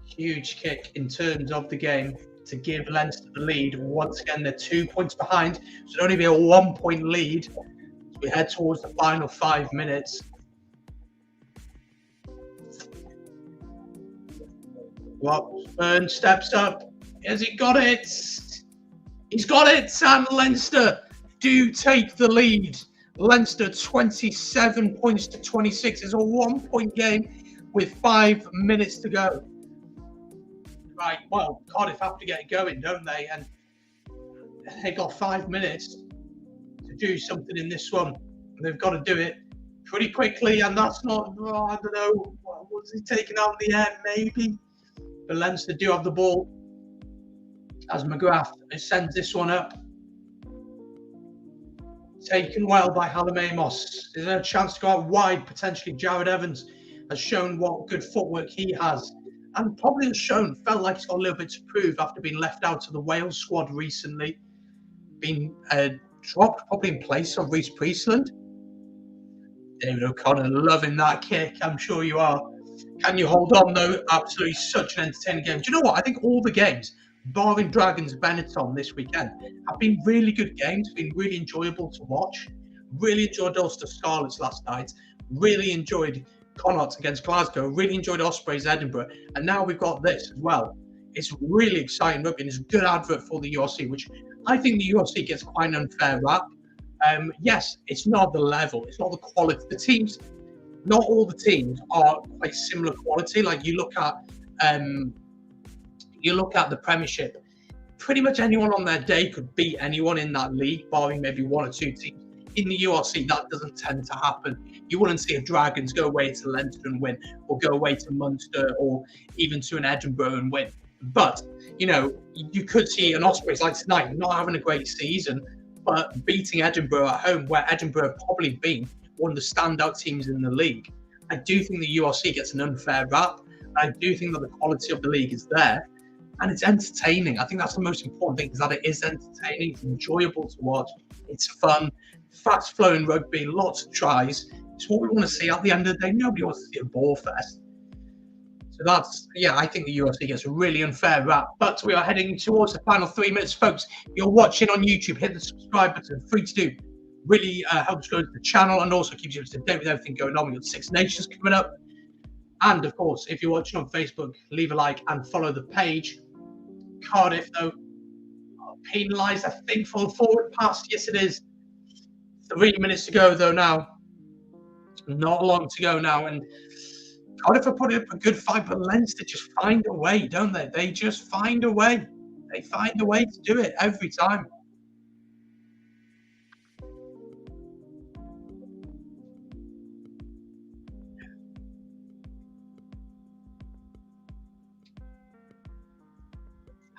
Huge kick in terms of the game to give Leinster the lead. Once again, they're 2 points behind, so it'll only be a 1 point lead as we head towards the final 5 minutes. Washburn steps up. Has he got it? He's got it, and Leinster do take the lead. Leinster 27 points to 26. It's a 1 point game with 5 minutes to go. Right, well, Cardiff have to get it going, don't they? And they got 5 minutes to do something in this one. They've got to do it pretty quickly, and that's not, I don't know, was he taken out in the air? Maybe. But Leinster do have the ball as McGrath sends this one up. Taken well by Hallam Amos. Is there a chance to go out wide? Potentially Jared Evans has shown what good footwork he has. And probably has felt like he's got a little bit to prove after being left out of the Wales squad recently. Been dropped probably in place of Reece Priestland. David O'Connor loving that kick, I'm sure you are. Can you hold on though? Absolutely such an entertaining game. Do you know what? I think all the games, barring Dragons Benetton this weekend, have been really good games, been really enjoyable to watch. Really enjoyed Ulster Scarlets last night. Really enjoyed Connacht against Glasgow, really enjoyed Ospreys Edinburgh, and now we've got this as well. It's really exciting rugby, and it's a good advert for the URC, which I think the URC gets quite an unfair rap. Yes, it's not the level, it's not the quality. The teams, not all the teams are quite similar quality. Like you look at the Premiership, pretty much anyone on their day could beat anyone in that league, barring maybe one or two teams. In the URC, that doesn't tend to happen. You wouldn't see a Dragons go away to Leinster and win, or go away to Munster, or even to an Edinburgh and win. But, you know, you could see an Ospreys like tonight not having a great season, but beating Edinburgh at home, where Edinburgh have probably been one of the standout teams in the league. I do think the URC gets an unfair rap. I do think that the quality of the league is there, and it's entertaining. I think that's the most important thing, is that it is entertaining. It's enjoyable to watch. It's fun. Fast-flowing rugby, lots of tries. It's what we want to see at the end of the day. Nobody wants to see a ball fest. So that's, I think the URC gets a really unfair rap. But we are heading towards the final 3 minutes, folks. If you're watching on YouTube, hit the subscribe button. Free to do. Really helps grow the channel and also keeps you up to date with everything going on. We've got Six Nations coming up. And, of course, if you're watching on Facebook, leave a like and follow the page. Cardiff, though, penalised, I think, for the forward pass. Yes, it is. 3 minutes to go, though, now. Not long to go now. And Cardiff are putting up a good fight, but Leinster just find a way, don't they? They just find a way. They find a way to do it every time.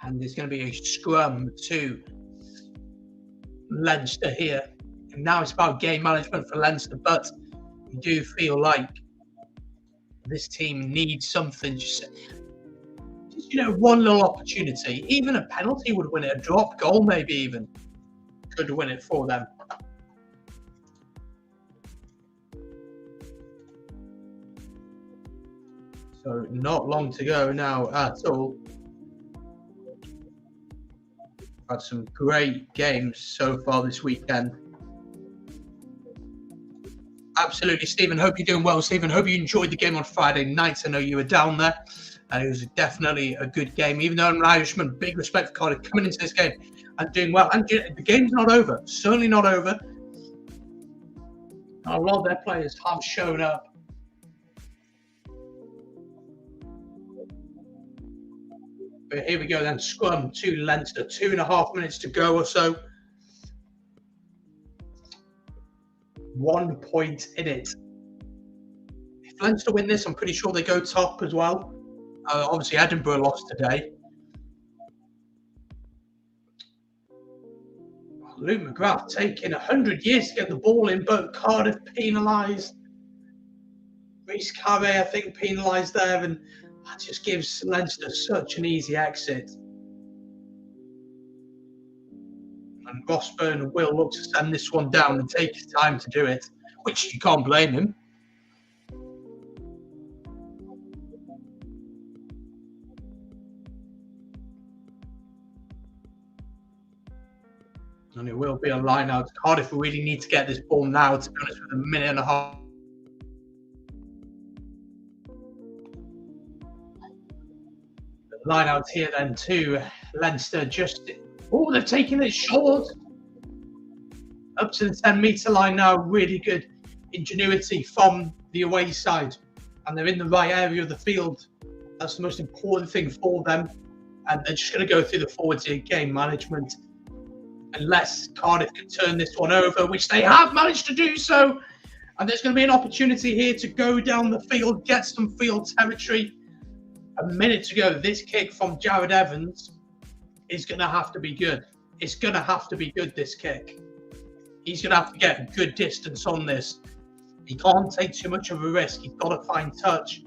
And there's going to be a scrum to Leinster here. And now it's about game management for Leinster, but you do feel like this team needs something. Just one little opportunity. Even a penalty would win it. A drop goal, maybe even, could win it for them. So not long to go now at all. Had some great games so far this weekend. Absolutely, Stephen. Hope you're doing well, Stephen. Hope you enjoyed the game on Friday night. I know you were down there. And it was definitely a good game. Even though I'm an Irishman, big respect for Cardiff coming into this game and doing well. And the game's not over. Certainly not over. A lot of their players have shown up. But here we go then. Scrum to Leinster. 2.5 minutes to go or so. 1 point in it. Leinster win this, I'm pretty sure they go top as well. Obviously, Edinburgh lost today. Luke McGrath taking 100 years to get the ball in, but Cardiff penalised. Reece Carey, I think, penalised there, and that just gives Leinster such an easy exit. And Rossburn will look to send this one down and take his time to do it, which you can't blame him. And it will be a line out. Cardiff really need to get this ball now, to be honest, with a minute and a half. The line out here then to Leinster. They've taken it short. Up to the 10-metre line now. Really good ingenuity from the away side. And they're in the right area of the field. That's the most important thing for them. And they're just going to go through the forwards here, game management. Unless Cardiff can turn this one over, which they have managed to do so. And there's going to be an opportunity here to go down the field, get some field territory. A minute to go. This kick from Jared Evans is going to have to be good. It's going to have to be good, this kick. He's going to have to get a good distance on this. He can't take too much of a risk. He's got to find touch.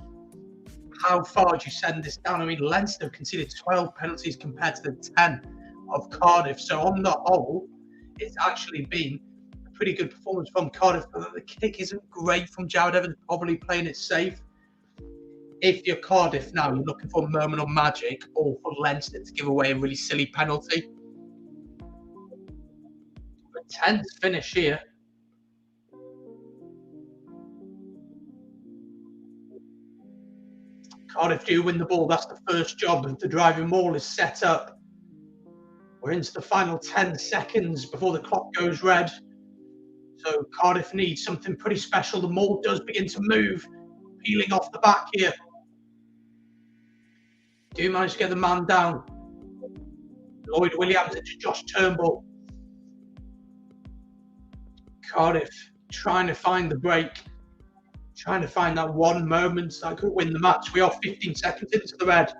How far do you send this down? I mean, Leinster conceded 12 penalties compared to the 10 of Cardiff. So on the whole, it's actually been a pretty good performance from Cardiff. But the kick isn't great from Jared Evans, probably playing it safe. If you're Cardiff now, you're looking for a moment of magic, or for Leinster to give away a really silly penalty. But 10 to finish here. Cardiff do win the ball. That's the first job. The driving maul is set up. We're into the final 10 seconds before the clock goes red. So Cardiff needs something pretty special. The maul does begin to move, peeling off the back here. Do manage to get the man down. Lloyd Williams into Josh Turnbull. Cardiff trying to find the break. Trying to find that one moment that could win the match. We are 15 seconds into the red.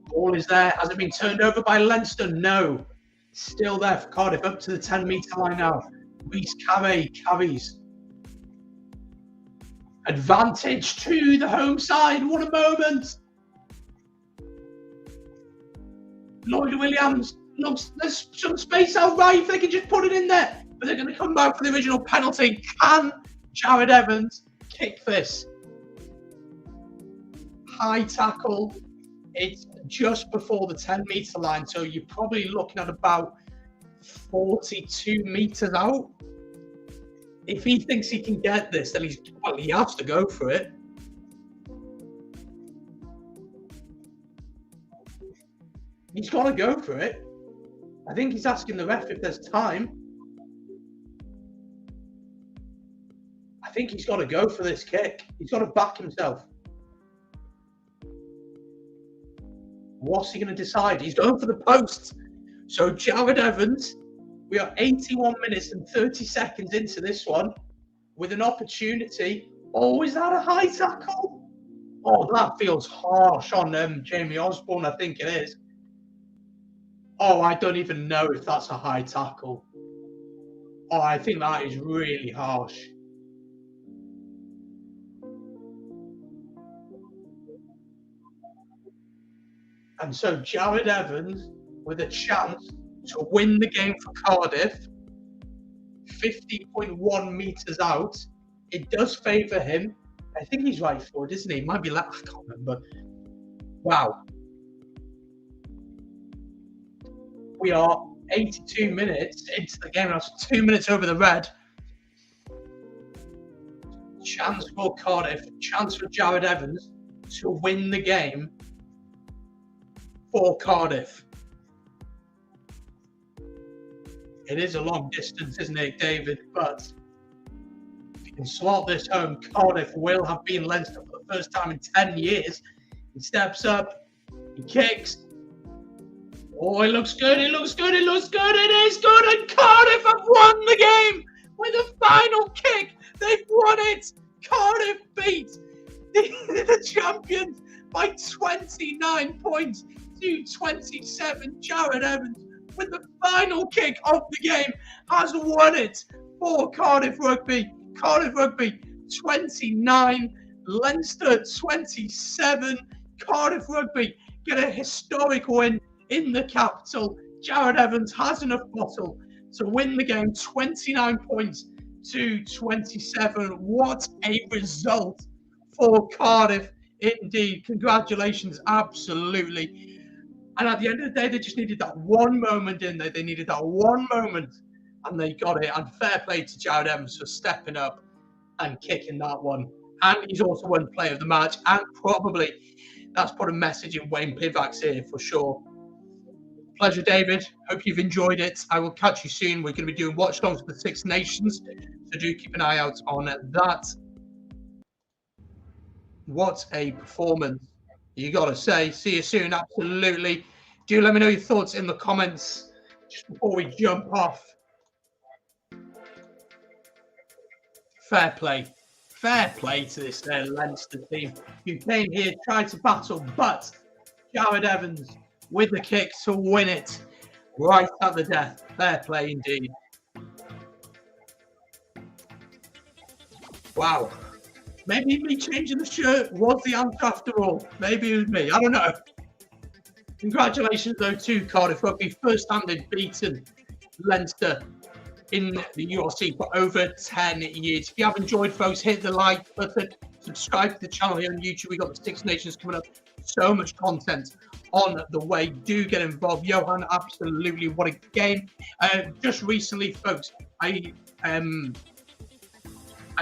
Ball is there. Has it been turned over by Leinster? No. Still there for Cardiff, up to the 10-metre line now. Reece Carey carries. Advantage to the home side. What a moment. Lloyd Williams looks, there's some space out right if they can just put it in there. But they're going to come back for the original penalty. Can Jared Evans kick this? High tackle. It's just before the 10-metre line, so you're probably looking at about 42 metres out. If he thinks he can get this, then he has to go for it. He's got to go for it. I think he's asking the ref if there's time. I think he's got to go for this kick. He's got to back himself. What's he going to decide? He's going for the post. So Jared Evans, we are 81 minutes and 30 seconds into this one with an opportunity. Oh, is that a high tackle? Oh, that feels harsh on Jamie Osborne, I think it is. Oh, I don't even know if that's a high tackle. Oh, I think that is really harsh. And so Jared Evans with a chance to win the game for Cardiff, 50.1 metres out. It does favour him. I think he's right forward, isn't he? Might be left, I can't remember. Wow. We are 82 minutes into the game. That's 2 minutes over the red. Chance for Cardiff, chance for Jared Evans to win the game for Cardiff. It is a long distance, isn't it, David? But if you can slot this home, Cardiff will have been Leinster for the first time in 10 years. He steps up, he kicks. Oh, it looks good, it looks good, it looks good, it is good, and Cardiff have won the game with a final kick They've won it. Cardiff beat the champions by 29 points to 27. Jared Evans, with the final kick of the game, has won it for Cardiff Rugby. Cardiff Rugby 29, Leinster 27. Cardiff Rugby get a historic win in the capital. Jared Evans has enough bottle to win the game 29 points to 27. What a result for Cardiff indeed. Congratulations, absolutely. And at the end of the day, they just needed that one moment in there. They needed that one moment, and they got it. And fair play to Jared Evans for stepping up and kicking that one. And he's also won Player of the Match. And probably that's put a message in Wayne Pivac's ear for sure. Pleasure, David. Hope you've enjoyed it. I will catch you soon. We're going to be doing watch-alongs for the Six Nations, so do keep an eye out on that. What a performance, you got to say. See you soon, absolutely. Do let me know your thoughts in the comments just before we jump off. Fair play. Fair play to this Leinster team. You came here, tried to battle, but Jared Evans with the kick to win it right at the death. Fair play indeed. Wow. Maybe me changing the shirt was the answer after all. Maybe it was me. I don't know. Congratulations, though, to Cardiff Rugby. First time they've beaten Leinster in the URC for over 10 years. If you have enjoyed, folks, hit the like button. Subscribe to the channel here on YouTube. We've got the Six Nations coming up. So much content on the way. Do get involved. Johan, absolutely, what a game. Just recently, folks, I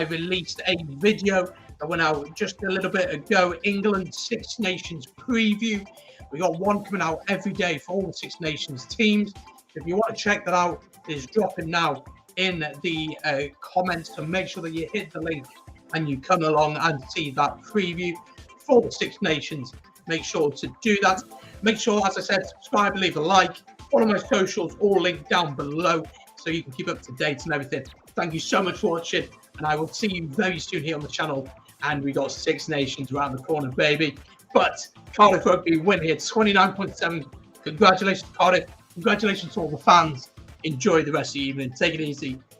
released a video that went out just a little bit ago. England Six Nations preview. We got one coming out every day for all the Six Nations teams. If you want to check that out, it's dropping now in the comments. So make sure that you hit the link and you come along and see that preview for the Six Nations. Make sure to do that. Make sure, as I said, subscribe, leave a like. Follow my socials, all linked down below, so you can keep up to date and everything. Thank you so much for watching, and I will see you very soon here on the channel. And we got Six Nations around the corner, baby. But Cardiff Rugby win here, 29.7. Congratulations, Cardiff. Congratulations to all the fans. Enjoy the rest of the evening. Take it easy.